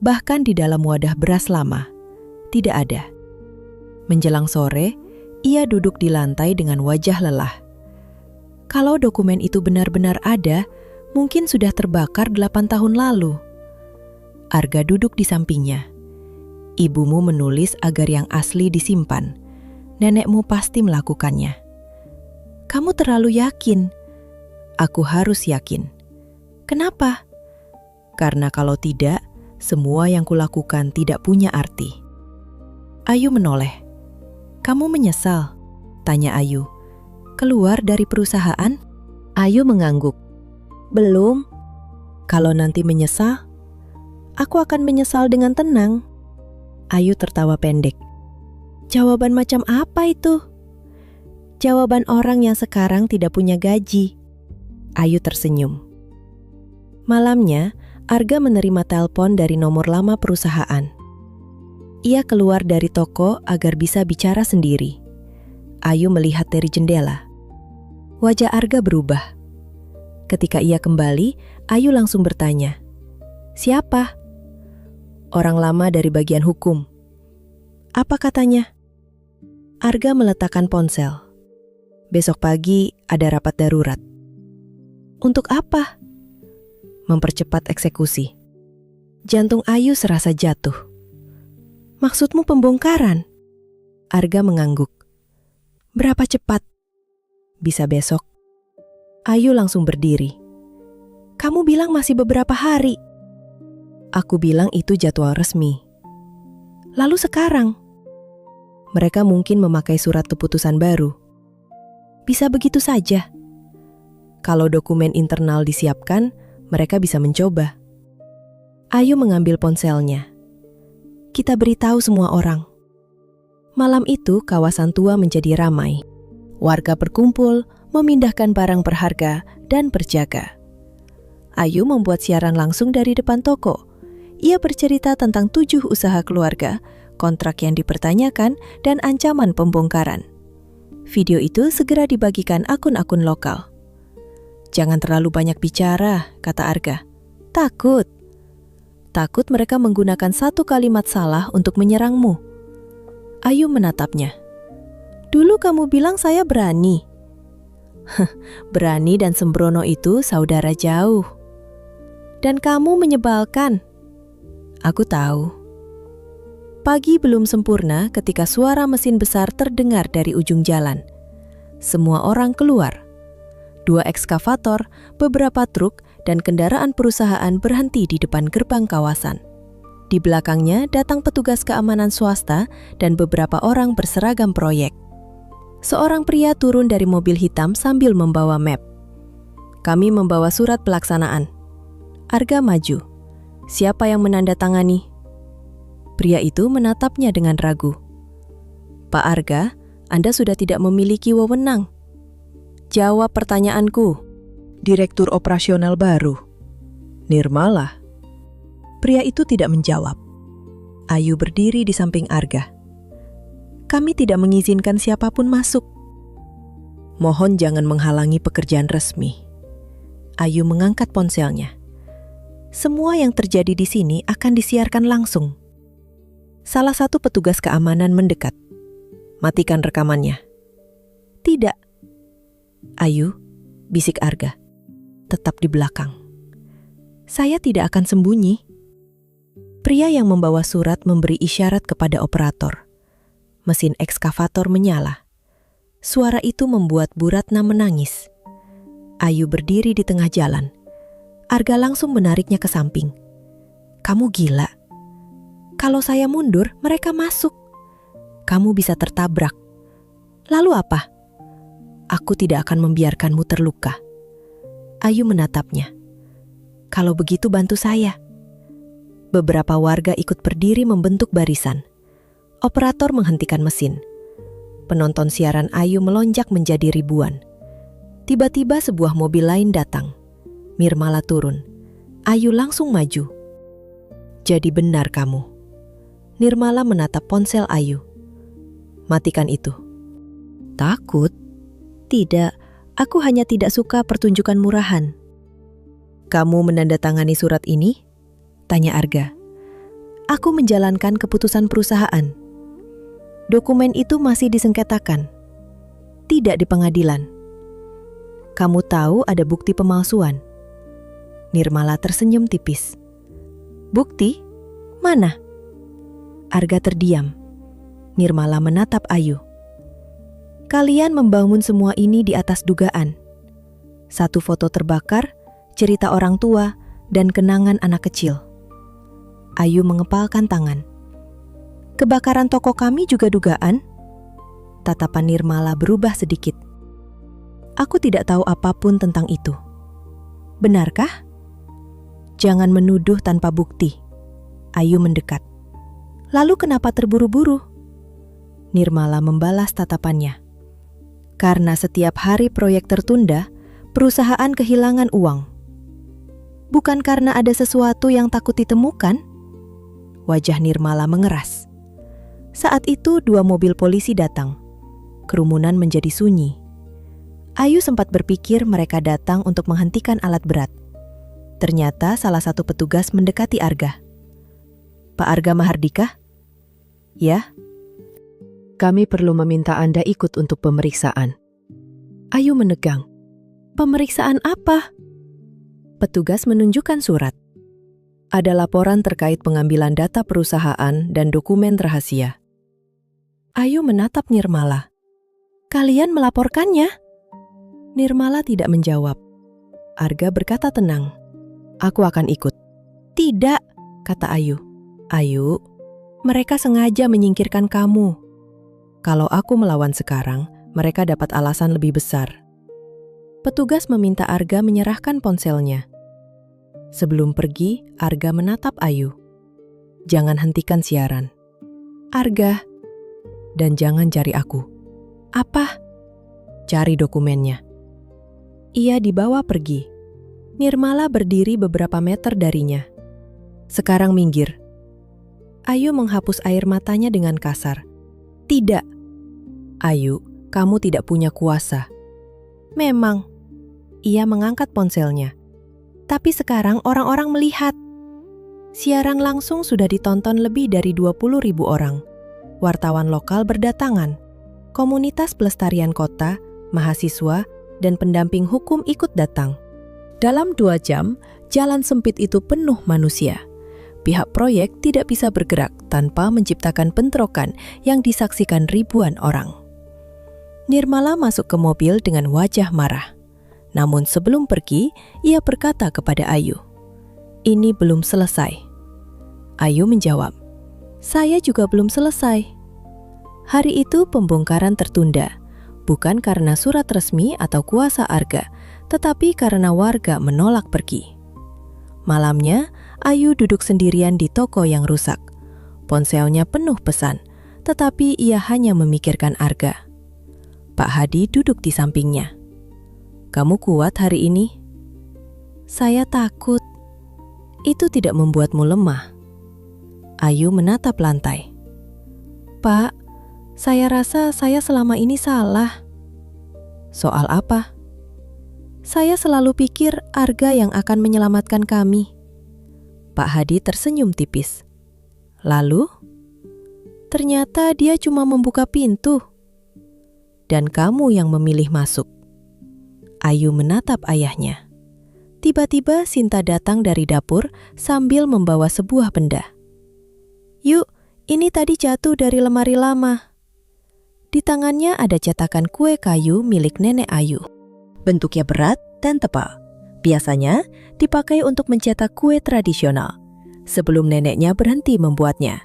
bahkan di dalam wadah beras lama. Tidak ada. Menjelang sore, ia duduk di lantai dengan wajah lelah. Kalau dokumen itu benar-benar ada, mungkin sudah terbakar 8 tahun lalu. Arga duduk di sampingnya. Ibumu menulis agar yang asli disimpan. Nenekmu pasti melakukannya. Kamu terlalu yakin. Aku harus yakin. Kenapa? Karena kalau tidak, semua yang kulakukan tidak punya arti. Ayu menoleh. Kamu menyesal? Tanya Ayu. Keluar dari perusahaan? Ayu mengangguk. Belum. Kalau nanti menyesal, aku akan menyesal dengan tenang. Ayu tertawa pendek. Jawaban macam apa itu? Jawaban orang yang sekarang tidak punya gaji. Ayu tersenyum. Malamnya, Arga menerima telepon dari nomor lama perusahaan. Ia keluar dari toko agar bisa bicara sendiri. Ayu melihat dari jendela. Wajah Arga berubah. Ketika ia kembali, Ayu langsung bertanya, "Siapa?" "Orang lama dari bagian hukum." "Apa katanya?" Arga meletakkan ponsel. "Besok pagi ada rapat darurat." "Untuk apa?" "Mempercepat eksekusi." Jantung Ayu serasa jatuh. "Maksudmu pembongkaran?" Arga mengangguk. "Berapa cepat?" "Bisa besok." Ayu langsung berdiri. "Kamu bilang masih beberapa hari." "Aku bilang itu jadwal resmi." "Lalu sekarang?" "Mereka mungkin memakai surat keputusan baru." "Bisa begitu saja?" "Kalau dokumen internal disiapkan, mereka bisa mencoba." Ayu mengambil ponselnya. kita beritahu semua orang." Malam itu kawasan tua menjadi ramai. Warga berkumpul, memindahkan barang berharga dan berjaga. Ayu membuat siaran langsung dari depan toko. Ia bercerita tentang 7 usaha keluarga, kontrak yang dipertanyakan, dan ancaman pembongkaran. Video itu segera dibagikan akun-akun lokal. "Jangan terlalu banyak bicara," kata Arga. "Takut. Takut mereka menggunakan satu kalimat salah untuk menyerangmu." Ayu menatapnya. "Dulu kamu bilang saya berani." "Berani dan sembrono itu saudara jauh." "Dan kamu menyebalkan." "Aku tahu." Pagi belum sempurna ketika suara mesin besar terdengar dari ujung jalan. Semua orang keluar. 2 ekskavator, beberapa truk, dan kendaraan perusahaan berhenti di depan gerbang kawasan. Di belakangnya datang petugas keamanan swasta dan beberapa orang berseragam proyek. Seorang pria turun dari mobil hitam sambil membawa map. "Kami membawa surat pelaksanaan." Arga maju. "Siapa yang menandatangani?" Pria itu menatapnya dengan ragu. "Pak Arga, Anda sudah tidak memiliki wewenang." "Jawab pertanyaanku." "Direktur operasional baru." "Nirmala." Pria itu tidak menjawab. Ayu berdiri di samping Arga. "Kami tidak mengizinkan siapapun masuk." "Mohon jangan menghalangi pekerjaan resmi." Ayu mengangkat ponselnya. "Semua yang terjadi di sini akan disiarkan langsung." Salah satu petugas keamanan mendekat. "Matikan rekamannya." "Tidak." "Ayu," bisik Arga, "tetap di belakang. Saya tidak akan sembunyi." Pria yang membawa surat memberi isyarat kepada operator. Mesin ekskavator menyala. Suara itu membuat Bu Ratna menangis. Ayu berdiri di tengah jalan. Arga langsung menariknya ke samping. "Kamu gila. Kalau saya mundur, mereka masuk. Kamu bisa tertabrak. Lalu apa? Aku tidak akan membiarkanmu terluka." Ayu menatapnya. "Kalau begitu bantu saya." Beberapa warga ikut berdiri membentuk barisan. Operator menghentikan mesin. Penonton siaran Ayu melonjak menjadi ribuan. Tiba-tiba sebuah mobil lain datang. Nirmala turun. Ayu langsung maju. "Jadi benar kamu." Nirmala menatap ponsel Ayu. "Matikan itu." "Takut?" "Tidak, aku hanya tidak suka pertunjukan murahan." "Kamu menandatangani surat ini?" tanya Arga. "Aku menjalankan keputusan perusahaan." "Dokumen itu masih disengketakan." "Tidak di pengadilan." "Kamu tahu ada bukti pemalsuan?" Nirmala tersenyum tipis. "Bukti? Mana?" Arga terdiam. Nirmala menatap Ayu. "Kalian membangun semua ini di atas dugaan. Satu foto terbakar, cerita orang tua, dan kenangan anak kecil." Ayu mengepalkan tangan. "Kebakaran toko kami juga dugaan?" Tatapan Nirmala berubah sedikit. "Aku tidak tahu apapun tentang itu." "Benarkah?" "Jangan menuduh tanpa bukti." Ayu mendekat. "Lalu kenapa terburu-buru?" Nirmala membalas tatapannya. "Karena setiap hari proyek tertunda, perusahaan kehilangan uang." "Bukan karena ada sesuatu yang takut ditemukan?" Wajah Nirmala mengeras. Saat itu 2 mobil polisi datang. Kerumunan menjadi sunyi. Ayu sempat berpikir mereka datang untuk menghentikan alat berat. Ternyata salah satu petugas mendekati Arga. "Pak Arga Mahardika?" "Ya." "Kami perlu meminta Anda ikut untuk pemeriksaan." Ayu menegang. "Pemeriksaan apa?" Petugas menunjukkan surat. "Ada laporan terkait pengambilan data perusahaan dan dokumen rahasia." Ayu menatap Nirmala. "Kalian melaporkannya?" Nirmala tidak menjawab. Arga berkata tenang. "Aku akan ikut." "Tidak," kata Ayu. "Ayu, mereka sengaja menyingkirkan kamu. Kalau aku melawan sekarang, mereka dapat alasan lebih besar." Petugas meminta Arga menyerahkan ponselnya. Sebelum pergi, Arga menatap Ayu. Jangan hentikan siaran. Arga. Dan jangan cari aku. Apa? Cari dokumennya. Ia dibawa pergi. Nirmala berdiri beberapa meter darinya. Sekarang minggir. Ayu menghapus air matanya dengan kasar. Tidak. Ayu, kamu tidak punya kuasa. Memang. Ia mengangkat ponselnya. Tapi sekarang orang-orang melihat. Siaran langsung sudah ditonton lebih dari 20.000 orang. Wartawan lokal berdatangan. Komunitas pelestarian kota, mahasiswa, dan pendamping hukum ikut datang. Dalam 2 jam, jalan sempit itu penuh manusia. Pihak proyek tidak bisa bergerak tanpa menciptakan bentrokan yang disaksikan ribuan orang. Nirmala masuk ke mobil dengan wajah marah. Namun sebelum pergi, ia berkata kepada Ayu, "Ini belum selesai." Ayu menjawab, "Saya juga belum selesai." Hari itu pembongkaran tertunda, bukan karena surat resmi atau kuasa Arga, tetapi karena warga menolak pergi. Malamnya, Ayu duduk sendirian di toko yang rusak. Ponselnya penuh pesan, tetapi ia hanya memikirkan Arga. Pak Hadi duduk di sampingnya. "Kamu kuat hari ini?" "Saya takut." "Itu tidak membuatmu lemah." Ayu menatap lantai. "Pak, saya rasa saya selama ini salah." "Soal apa?" "Saya selalu pikir Arga yang akan menyelamatkan kami." Pak Hadi tersenyum tipis. "Lalu?" "Ternyata dia cuma membuka pintu." "Dan kamu yang memilih masuk." Ayu menatap ayahnya. Tiba-tiba Sinta datang dari dapur sambil membawa sebuah benda. "Yuk, ini tadi jatuh dari lemari lama." Di tangannya ada cetakan kue kayu milik nenek Ayu. Bentuknya berat dan tebal. Biasanya dipakai untuk mencetak kue tradisional. Sebelum neneknya berhenti membuatnya,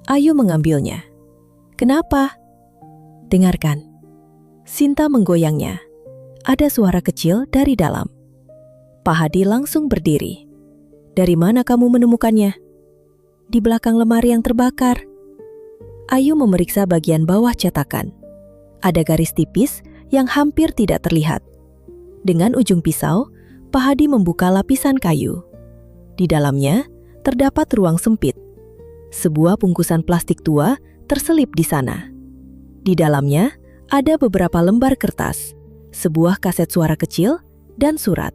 Ayu mengambilnya. "Kenapa?" "Dengarkan." Sinta menggoyangnya. Ada suara kecil dari dalam. Pak Hadi langsung berdiri. "Dari mana kamu menemukannya?" "Di belakang lemari yang terbakar." Ayu memeriksa bagian bawah cetakan. Ada garis tipis yang hampir tidak terlihat. Dengan ujung pisau, Pak Hadi membuka lapisan kayu. Di dalamnya terdapat ruang sempit. Sebuah bungkusan plastik tua terselip di sana. Di dalamnya ada beberapa lembar kertas, sebuah kaset suara kecil, dan surat.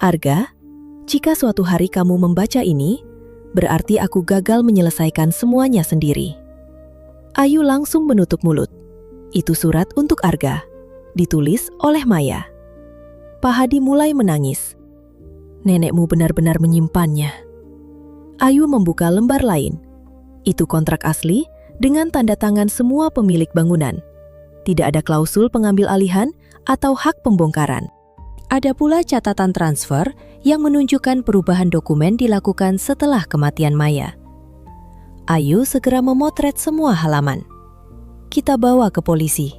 "Arga, jika suatu hari kamu membaca ini, berarti aku gagal menyelesaikan semuanya sendiri." Ayu langsung menutup mulut. Itu surat untuk Arga, ditulis oleh Maya. Pak Hadi mulai menangis. "Nenekmu benar-benar menyimpannya." Ayu membuka lembar lain. Itu kontrak asli dengan tanda tangan semua pemilik bangunan. Tidak ada klausul pengambil alihan atau hak pembongkaran. Ada pula catatan transfer yang menunjukkan perubahan dokumen dilakukan setelah kematian Maya. Ayu segera memotret semua halaman. "Kita bawa ke polisi."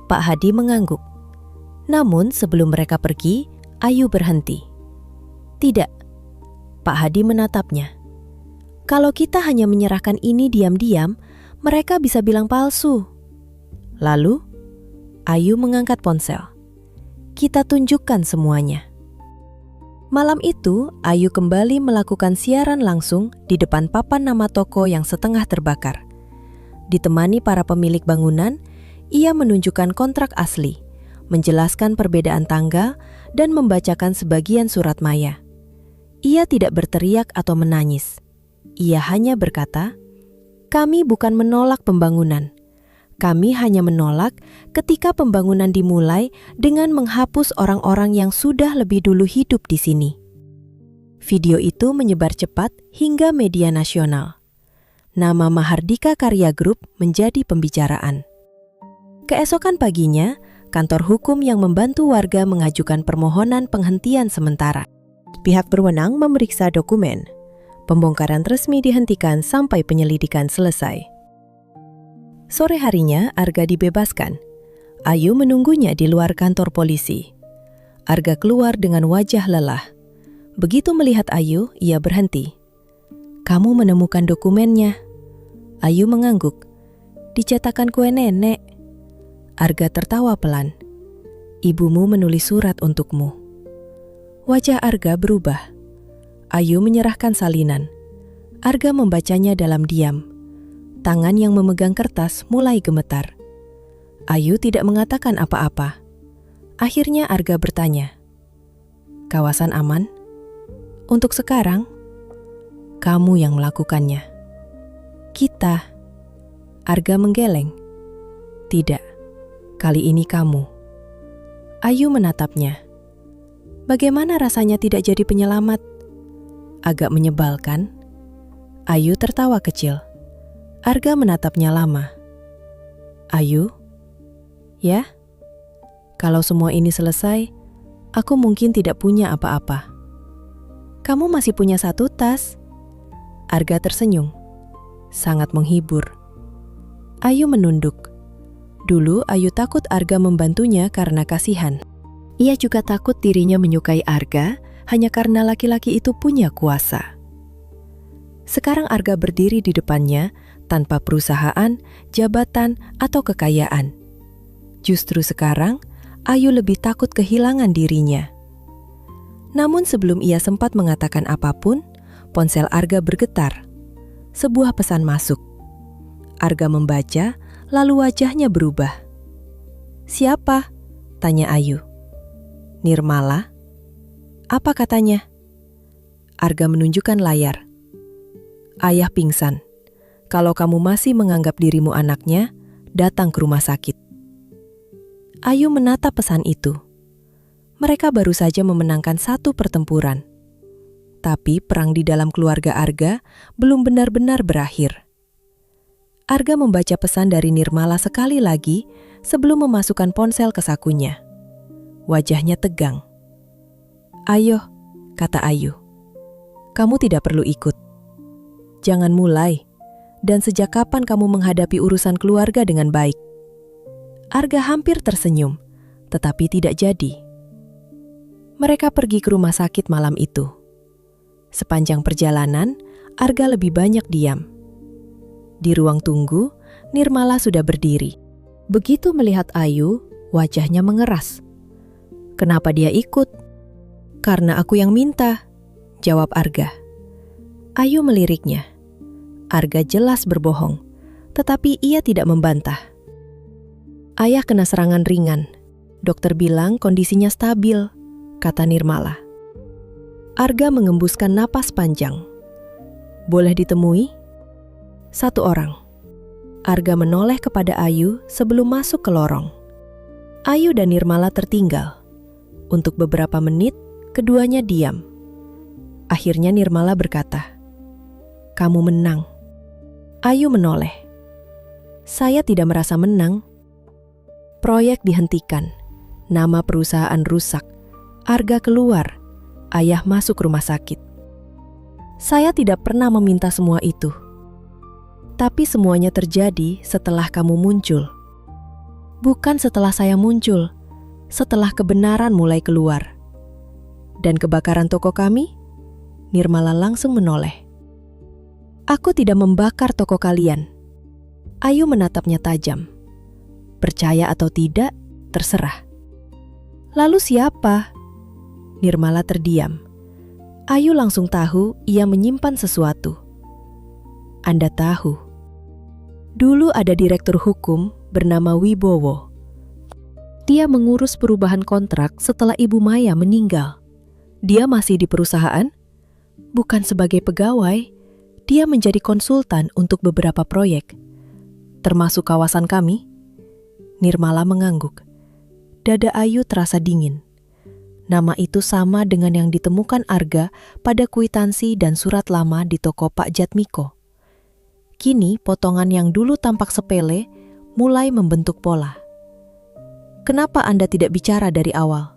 Pak Hadi mengangguk. Namun sebelum mereka pergi, Ayu berhenti. "Tidak." Pak Hadi menatapnya. "Kalau kita hanya menyerahkan ini diam-diam, mereka bisa bilang palsu." Lalu, Ayu mengangkat ponsel. "Kita tunjukkan semuanya." Malam itu, Ayu kembali melakukan siaran langsung di depan papan nama toko yang setengah terbakar. Ditemani para pemilik bangunan, ia menunjukkan kontrak asli, menjelaskan perbedaan tanggal, dan membacakan sebagian surat Maya. Ia tidak berteriak atau menangis. Ia hanya berkata, "Kami bukan menolak pembangunan. Kami hanya menolak ketika pembangunan dimulai dengan menghapus orang-orang yang sudah lebih dulu hidup di sini." Video itu menyebar cepat hingga media nasional. Nama Mahardika Karya Group menjadi pembicaraan. Keesokan paginya, kantor hukum yang membantu warga mengajukan permohonan penghentian sementara. Pihak berwenang memeriksa dokumen. Pembongkaran resmi dihentikan sampai penyelidikan selesai. Sore harinya, Arga dibebaskan. Ayu menunggunya di luar kantor polisi. Arga keluar dengan wajah lelah. Begitu melihat Ayu, ia berhenti. Kamu menemukan dokumennya. Ayu mengangguk. Di cetakan kue nenek. Arga tertawa pelan. Ibumu menulis surat untukmu. Wajah Arga berubah. Ayu menyerahkan salinan. Arga membacanya dalam diam. Tangan yang memegang kertas mulai gemetar. Ayu tidak mengatakan apa-apa. Akhirnya Arga bertanya, "Kawasan aman? Untuk sekarang, kamu yang melakukannya." "Kita." Arga menggeleng. "Tidak, kali ini kamu." Ayu menatapnya. Bagaimana rasanya tidak jadi penyelamat? Agak menyebalkan. Ayu tertawa kecil. Arga menatapnya lama. "Ayu, ya? Kalau semua ini selesai, aku mungkin tidak punya apa-apa." "Kamu masih punya satu tas." Arga tersenyum. Sangat menghibur. Ayu menunduk. Dulu Ayu takut Arga membantunya karena kasihan. Ia juga takut dirinya menyukai Arga hanya karena laki-laki itu punya kuasa. Sekarang Arga berdiri di depannya tanpa perusahaan, jabatan, atau kekayaan. Justru sekarang, Ayu lebih takut kehilangan dirinya. Namun sebelum ia sempat mengatakan apapun, ponsel Arga bergetar. Sebuah pesan masuk. Arga membaca, lalu wajahnya berubah. "Siapa?" tanya Ayu. "Nirmala." "Apa katanya?" Arga menunjukkan layar. "Ayah pingsan. Kalau kamu masih menganggap dirimu anaknya, datang ke rumah sakit." Ayu menatap pesan itu. Mereka baru saja memenangkan satu pertempuran. Tapi perang di dalam keluarga Arga belum benar-benar berakhir. Arga membaca pesan dari Nirmala sekali lagi sebelum memasukkan ponsel ke sakunya. Wajahnya tegang. "Ayo," kata Ayu. "Kamu tidak perlu ikut. Jangan mulai. Dan sejak kapan kamu menghadapi urusan keluarga dengan baik?" Arga hampir tersenyum, tetapi tidak jadi. Mereka pergi ke rumah sakit malam itu. Sepanjang perjalanan, Arga lebih banyak diam. Di ruang tunggu, Nirmala sudah berdiri. Begitu melihat Ayu, wajahnya mengeras. "Kenapa dia ikut?" "Karena aku yang minta," jawab Arga. Ayu meliriknya. Arga jelas berbohong, tetapi ia tidak membantah. "Ayah kena serangan ringan. Dokter bilang kondisinya stabil," kata Nirmala. Arga mengembuskan napas panjang. "Boleh ditemui?" "Satu orang." Arga menoleh kepada Ayu sebelum masuk ke lorong. Ayu dan Nirmala tertinggal. Untuk beberapa menit, keduanya diam. Akhirnya Nirmala berkata, "Kamu menang." Ayu menoleh. "Saya tidak merasa menang." Proyek dihentikan. Nama perusahaan rusak. Arga keluar. Ayah masuk rumah sakit. "Saya tidak pernah meminta semua itu. Tapi semuanya terjadi setelah kamu muncul." "Bukan setelah saya muncul, setelah kebenaran mulai keluar." "Dan kebakaran toko kami?" Nirmala langsung menoleh. "Aku tidak membakar toko kalian." Ayu menatapnya tajam. "Percaya atau tidak, terserah." "Lalu siapa?" Nirmala terdiam. Ayu langsung tahu ia menyimpan sesuatu. "Anda tahu. Dulu ada direktur hukum bernama Wibowo. Dia mengurus perubahan kontrak setelah Ibu Maya meninggal. Dia masih di perusahaan? Bukan sebagai pegawai, dia menjadi konsultan untuk beberapa proyek, termasuk kawasan kami." Nirmala mengangguk. Dada Ayu terasa dingin. Nama itu sama dengan yang ditemukan Arga pada kwitansi dan surat lama di toko Pak Jatmiko. Kini potongan yang dulu tampak sepele mulai membentuk pola. "Kenapa Anda tidak bicara dari awal?"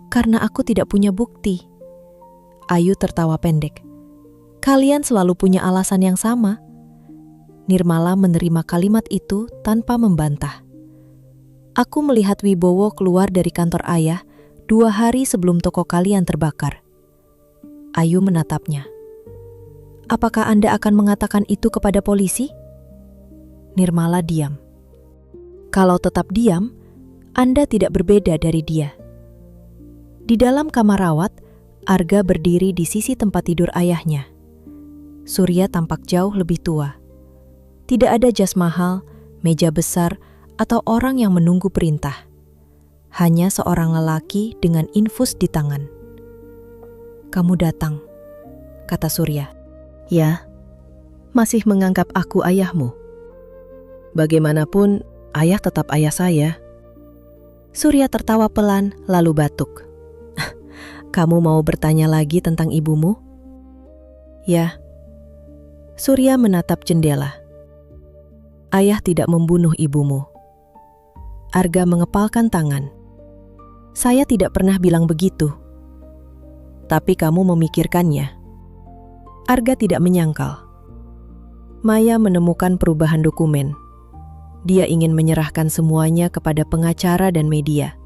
"Karena aku tidak punya bukti." Ayu tertawa pendek. "Kalian selalu punya alasan yang sama." Nirmala menerima kalimat itu tanpa membantah. "Aku melihat Wibowo keluar dari kantor ayah 2 hari sebelum toko kalian terbakar." Ayu menatapnya. Apakah Anda akan mengatakan itu kepada polisi? Nirmala diam. Kalau tetap diam, Anda tidak berbeda dari dia. Di dalam kamar rawat, Arga berdiri di sisi tempat tidur ayahnya. Surya tampak jauh lebih tua. Tidak ada jas mahal, meja besar, atau orang yang menunggu perintah. Hanya seorang lelaki dengan infus di tangan. "Kamu datang," kata Surya. "Ya, masih menganggap aku ayahmu. Bagaimanapun, ayah tetap ayah saya." Surya tertawa pelan lalu batuk. "Kamu mau bertanya lagi tentang ibumu?" "Ya." Surya menatap jendela. "Ayah tidak membunuh ibumu." Arga mengepalkan tangan. "Saya tidak pernah bilang begitu." "Tapi kamu memikirkannya." Arga tidak menyangkal. Maya menemukan perubahan dokumen. Dia ingin menyerahkan semuanya kepada pengacara dan media.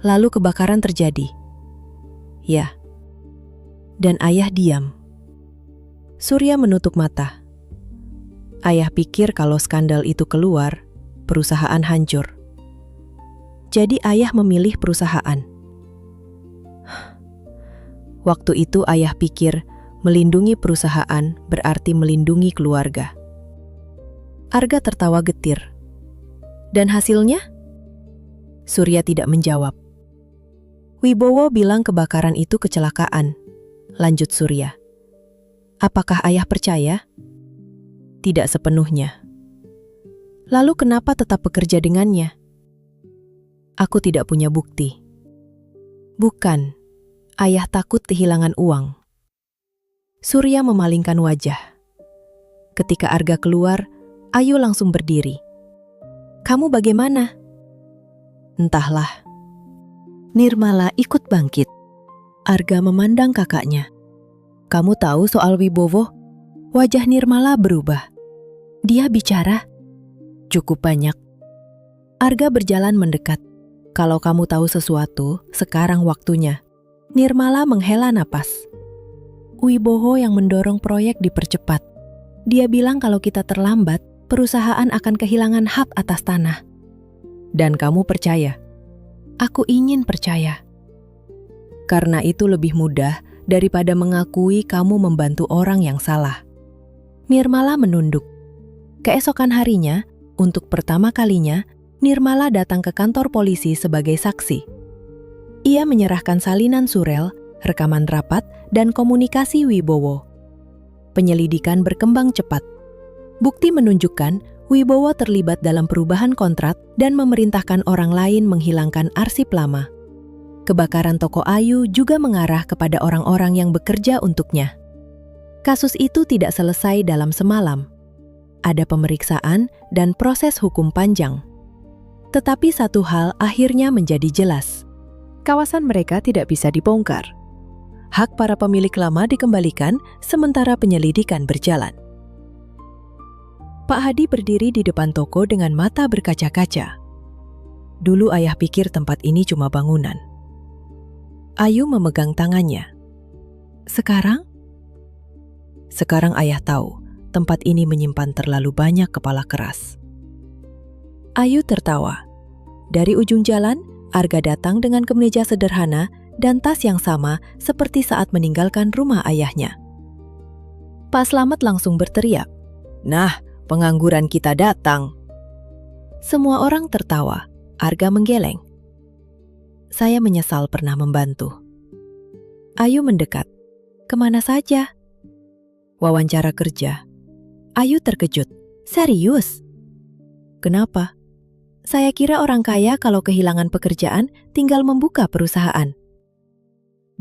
Lalu kebakaran terjadi. Ya. Dan ayah diam. Surya menutup mata. Ayah pikir kalau skandal itu keluar, perusahaan hancur. Jadi ayah memilih perusahaan. Waktu itu ayah pikir melindungi perusahaan berarti melindungi keluarga. Arga tertawa getir. "Dan hasilnya?" Surya tidak menjawab. "Wibowo bilang kebakaran itu kecelakaan," lanjut Surya. "Apakah ayah percaya?" "Tidak sepenuhnya." "Lalu kenapa tetap bekerja dengannya?" "Aku tidak punya bukti." "Bukan, ayah takut kehilangan uang." Surya memalingkan wajah. Ketika Arga keluar, Ayu langsung berdiri. "Kamu bagaimana?" "Entahlah." Nirmala ikut bangkit. Arga memandang kakaknya. "Kamu tahu soal Wibowo?" Wajah Nirmala berubah. "Dia bicara?" "Cukup banyak." Arga berjalan mendekat. "Kalau kamu tahu sesuatu, sekarang waktunya." Nirmala menghela napas. "Wibowo yang mendorong proyek dipercepat. Dia bilang kalau kita terlambat, perusahaan akan kehilangan hak atas tanah." "Dan kamu percaya?" "Aku ingin percaya." "Karena itu lebih mudah daripada mengakui kamu membantu orang yang salah." Nirmala menunduk. Keesokan harinya, untuk pertama kalinya, Nirmala datang ke kantor polisi sebagai saksi. Ia menyerahkan salinan surel, rekaman rapat, dan komunikasi Wibowo. Penyelidikan berkembang cepat. Bukti menunjukkan Wibowo terlibat dalam perubahan kontrak dan memerintahkan orang lain menghilangkan arsip lama. Kebakaran toko Ayu juga mengarah kepada orang-orang yang bekerja untuknya. Kasus itu tidak selesai dalam semalam. Ada pemeriksaan dan proses hukum panjang. Tetapi satu hal akhirnya menjadi jelas. Kawasan mereka tidak bisa dibongkar. Hak para pemilik lama dikembalikan sementara penyelidikan berjalan. Pak Hadi berdiri di depan toko dengan mata berkaca-kaca. Dulu ayah pikir tempat ini cuma bangunan. Ayu memegang tangannya. Sekarang? Sekarang ayah tahu tempat ini menyimpan terlalu banyak kepala keras. Ayu tertawa. Dari ujung jalan, Arga datang dengan kemeja sederhana dan tas yang sama seperti saat meninggalkan rumah ayahnya. Pak Slamet langsung berteriak, "Nah, pengangguran kita datang." Semua orang tertawa. Arga menggeleng. "Saya menyesal pernah membantu." Ayu mendekat. "Kemana saja?" "Wawancara kerja." Ayu terkejut. "Serius?" "Kenapa?" "Saya kira orang kaya kalau kehilangan pekerjaan tinggal membuka perusahaan."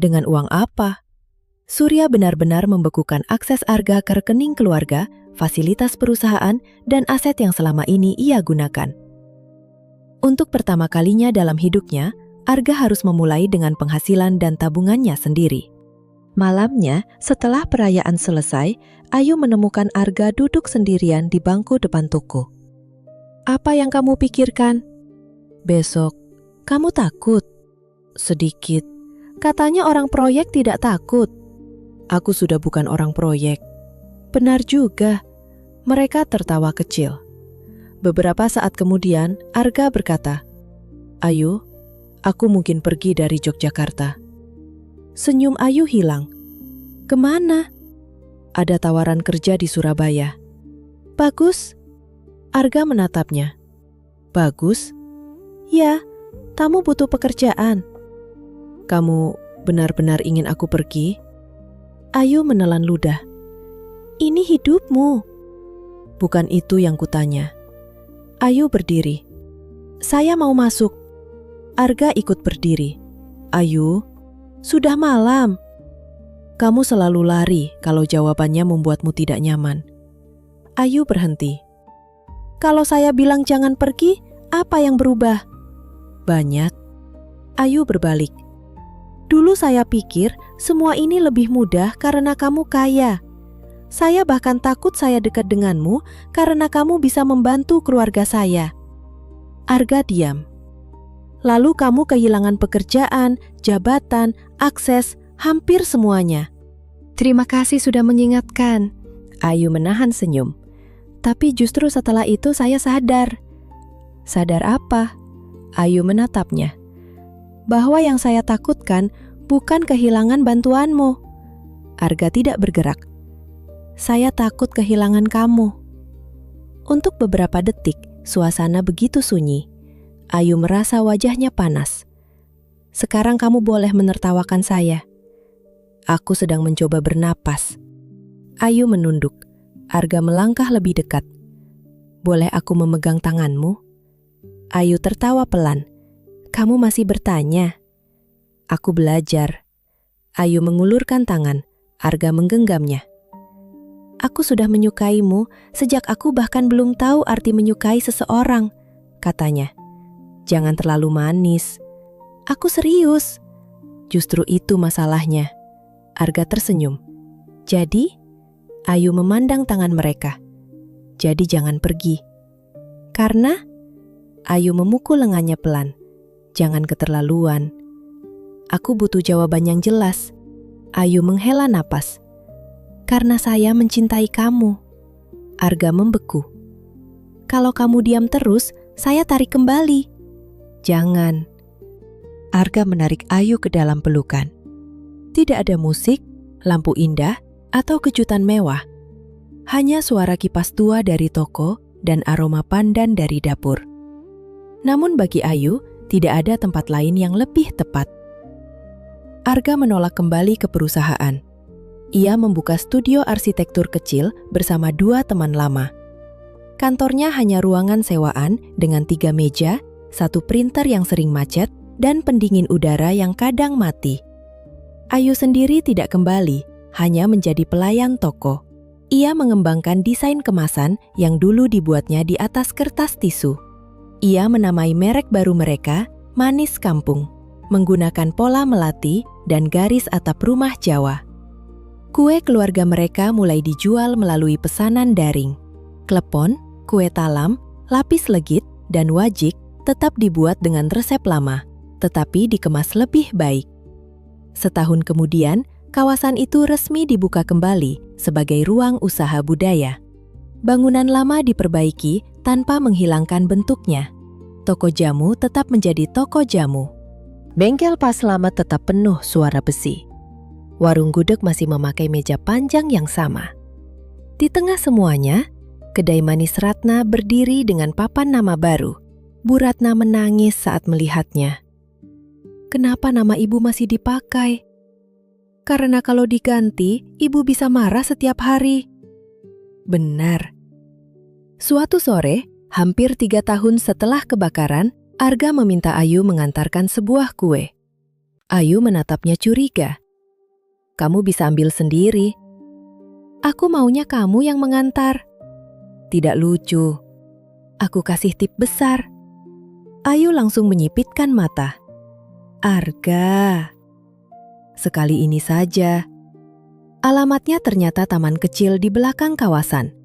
"Dengan uang apa?" Surya benar-benar membekukan akses Arga ke rekening keluarga, fasilitas perusahaan, dan aset yang selama ini ia gunakan. Untuk pertama kalinya dalam hidupnya, Arga harus memulai dengan penghasilan dan tabungannya sendiri. Malamnya, setelah perayaan selesai, Ayu menemukan Arga duduk sendirian di bangku depan toko. "Apa yang kamu pikirkan?" "Besok." "Kamu takut?" "Sedikit." "Katanya orang proyek tidak takut." Aku sudah bukan orang proyek. Benar juga. Mereka tertawa kecil. Beberapa saat kemudian, Arga berkata, Ayu, aku mungkin pergi dari Yogyakarta. Senyum Ayu hilang. Kemana? Ada tawaran kerja di Surabaya. Bagus. Arga menatapnya. Bagus? Ya, kamu butuh pekerjaan. Kamu benar-benar ingin aku pergi? Ayu menelan ludah. Ini hidupmu. Bukan itu yang kutanya. Ayu berdiri. Saya mau masuk. Arga ikut berdiri. Ayu, sudah malam. Kamu selalu lari kalau jawabannya membuatmu tidak nyaman. Ayu berhenti. Kalau saya bilang jangan pergi, apa yang berubah? Banyak. Ayu berbalik. Dulu saya pikir semua ini lebih mudah karena kamu kaya. Saya bahkan takut saya dekat denganmu karena kamu bisa membantu keluarga saya. Arga diam. Lalu kamu kehilangan pekerjaan, jabatan, akses, hampir semuanya. Terima kasih sudah mengingatkan. Ayu menahan senyum. Tapi justru setelah itu saya sadar. Sadar apa? Ayu menatapnya. Bahwa yang saya takutkan bukan kehilangan bantuanmu. Arga tidak bergerak. Saya takut kehilangan kamu. Untuk beberapa detik, suasana begitu sunyi. Ayu merasa wajahnya panas. Sekarang kamu boleh menertawakan saya. Aku sedang mencoba bernapas. Ayu menunduk. Arga melangkah lebih dekat. Boleh aku memegang tanganmu? Ayu tertawa pelan. Kamu masih bertanya? Aku belajar. Ayu mengulurkan tangan. Arga menggenggamnya. Aku sudah menyukaimu sejak aku bahkan belum tahu arti menyukai seseorang, katanya. Jangan terlalu manis. Aku serius. Justru itu masalahnya. Arga tersenyum. Jadi, Ayu memandang tangan mereka. Jadi jangan pergi. Karena Ayu memukul lengannya pelan. Jangan keterlaluan. Aku butuh jawaban yang jelas. Ayu menghela napas. Karena saya mencintai kamu. Arga membeku. Kalau kamu diam terus, saya tarik kembali. Jangan. Arga menarik Ayu ke dalam pelukan. Tidak ada musik, lampu indah, atau kejutan mewah. Hanya suara kipas tua dari toko dan aroma pandan dari dapur. Namun bagi Ayu, tidak ada tempat lain yang lebih tepat. Arga menolak kembali ke perusahaan. Ia membuka studio arsitektur kecil bersama 2 teman lama. Kantornya hanya ruangan sewaan dengan 3 meja, 1 printer yang sering macet, dan pendingin udara yang kadang mati. Ayu sendiri tidak kembali, hanya menjadi pelayan toko. Ia mengembangkan desain kemasan yang dulu dibuatnya di atas kertas tisu. Ia menamai merek baru mereka, Manis Kampung, menggunakan pola melati dan garis atap rumah Jawa. Kue keluarga mereka mulai dijual melalui pesanan daring. Klepon, kue talam, lapis legit, dan wajik tetap dibuat dengan resep lama, tetapi dikemas lebih baik. Setahun kemudian, kawasan itu resmi dibuka kembali sebagai ruang usaha budaya. Bangunan lama diperbaiki tanpa menghilangkan bentuknya. Toko jamu tetap menjadi toko jamu. Bengkel pas lama tetap penuh suara besi. Warung gudeg masih memakai meja panjang yang sama. Di tengah semuanya, kedai manis Ratna berdiri dengan papan nama baru. Bu Ratna menangis saat melihatnya. Kenapa nama ibu masih dipakai? Karena kalau diganti, ibu bisa marah setiap hari. Benar. Suatu sore, hampir 3 tahun setelah kebakaran, Arga meminta Ayu mengantarkan sebuah kue. Ayu menatapnya curiga. Kamu bisa ambil sendiri. Aku maunya kamu yang mengantar. Tidak lucu. Aku kasih tip besar. Ayu langsung menyipitkan mata. Arga. Sekali ini saja. Alamatnya ternyata taman kecil di belakang kawasan.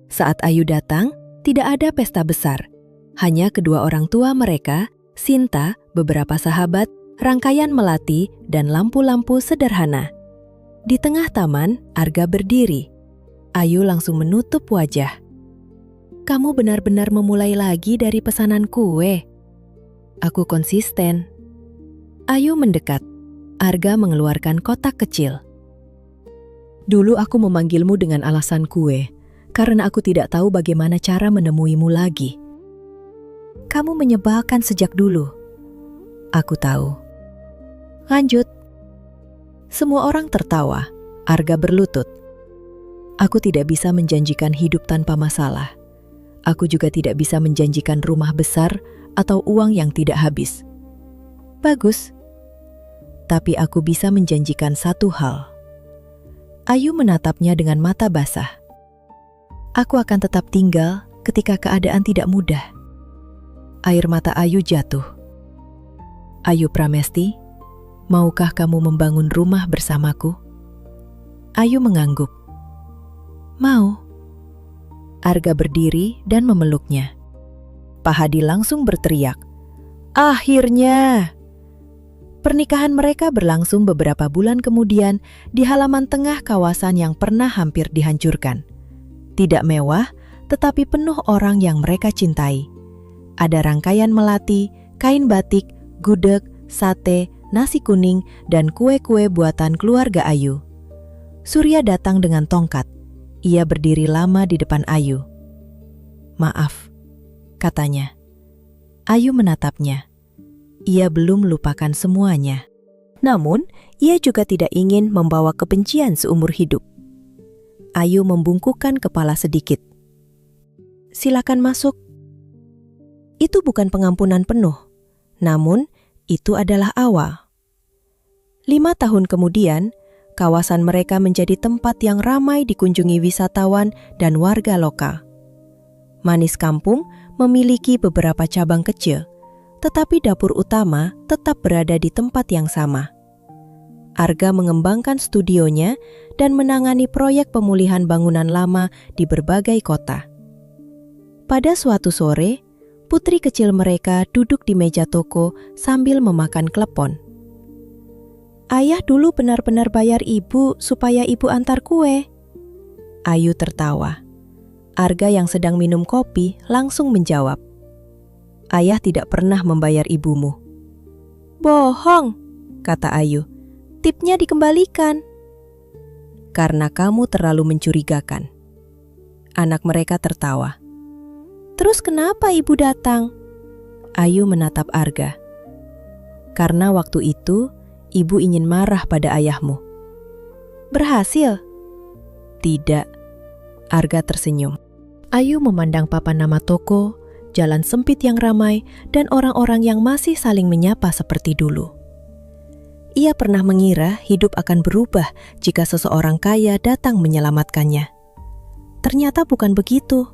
Saat Ayu datang, tidak ada pesta besar. Hanya kedua orang tua mereka, Sinta, beberapa sahabat, rangkaian melati, dan lampu-lampu sederhana. Di tengah taman, Arga berdiri. Ayu langsung menutup wajah. "Kamu benar-benar memulai lagi dari pesanan kue?" "Aku konsisten." Ayu mendekat. Arga mengeluarkan kotak kecil. "Dulu aku memanggilmu dengan alasan kue, karena aku tidak tahu bagaimana cara menemuimu lagi. Kamu menyebalkan sejak dulu." "Aku tahu." "Lanjut." Semua orang tertawa. Arga berlutut. "Aku tidak bisa menjanjikan hidup tanpa masalah. Aku juga tidak bisa menjanjikan rumah besar atau uang yang tidak habis." "Bagus. Tapi aku bisa menjanjikan satu hal." Ayu menatapnya dengan mata basah. "Aku akan tetap tinggal ketika keadaan tidak mudah." Air mata Ayu jatuh. "Ayu Pramesti, maukah kamu membangun rumah bersamaku?" Ayu mengangguk. "Mau." Arga berdiri dan memeluknya. Pak Hadi langsung berteriak, "Akhirnya!" Pernikahan mereka berlangsung beberapa bulan kemudian di halaman tengah kawasan yang pernah hampir dihancurkan. Tidak mewah, tetapi penuh orang yang mereka cintai. Ada rangkaian melati, kain batik, gudeg, sate, nasi kuning, dan kue-kue buatan keluarga Ayu. Surya datang dengan tongkat. Ia berdiri lama di depan Ayu. "Maaf," katanya. Ayu menatapnya. Ia belum melupakan semuanya. Namun, ia juga tidak ingin membawa kebencian seumur hidup. Ayu membungkukkan kepala sedikit. "Silakan masuk." Itu bukan pengampunan penuh, namun itu adalah awal. 5 tahun kemudian, kawasan mereka menjadi tempat yang ramai dikunjungi wisatawan dan warga lokal. Manis Kampung memiliki beberapa cabang kecil, tetapi dapur utama tetap berada di tempat yang sama. Arga mengembangkan studionya dan menangani proyek pemulihan bangunan lama di berbagai kota. Pada suatu sore, putri kecil mereka duduk di meja toko sambil memakan klepon. "Ayah dulu benar-benar bayar ibu supaya ibu antar kue." Ayu tertawa. Arga yang sedang minum kopi langsung menjawab, "Ayah tidak pernah membayar ibumu." "Bohong," kata Ayu. "Tipnya dikembalikan." "Karena kamu terlalu mencurigakan." Anak mereka tertawa. "Terus kenapa ibu datang?" Ayu menatap Arga. "Karena waktu itu, ibu ingin marah pada ayahmu." "Berhasil?" "Tidak." Arga tersenyum. Ayu memandang papan nama toko, jalan sempit yang ramai, dan orang-orang yang masih saling menyapa seperti dulu. Ia pernah mengira hidup akan berubah jika seseorang kaya datang menyelamatkannya. Ternyata bukan begitu.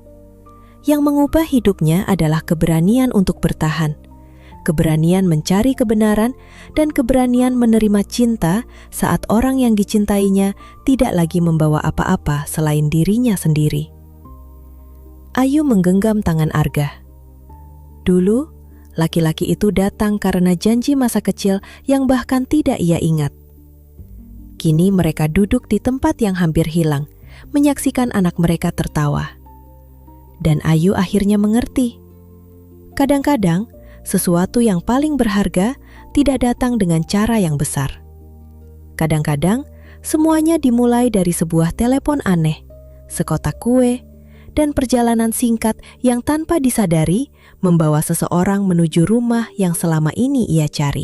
Yang mengubah hidupnya adalah keberanian untuk bertahan, keberanian mencari kebenaran, dan keberanian menerima cinta saat orang yang dicintainya tidak lagi membawa apa-apa selain dirinya sendiri. Ayu menggenggam tangan Arga. Dulu, laki-laki itu datang karena janji masa kecil yang bahkan tidak ia ingat. Kini mereka duduk di tempat yang hampir hilang, menyaksikan anak mereka tertawa. Dan Ayu akhirnya mengerti. Kadang-kadang, sesuatu yang paling berharga tidak datang dengan cara yang besar. Kadang-kadang, semuanya dimulai dari sebuah telepon aneh, sekotak kue, dan perjalanan singkat yang tanpa disadari membawa seseorang menuju rumah yang selama ini ia cari.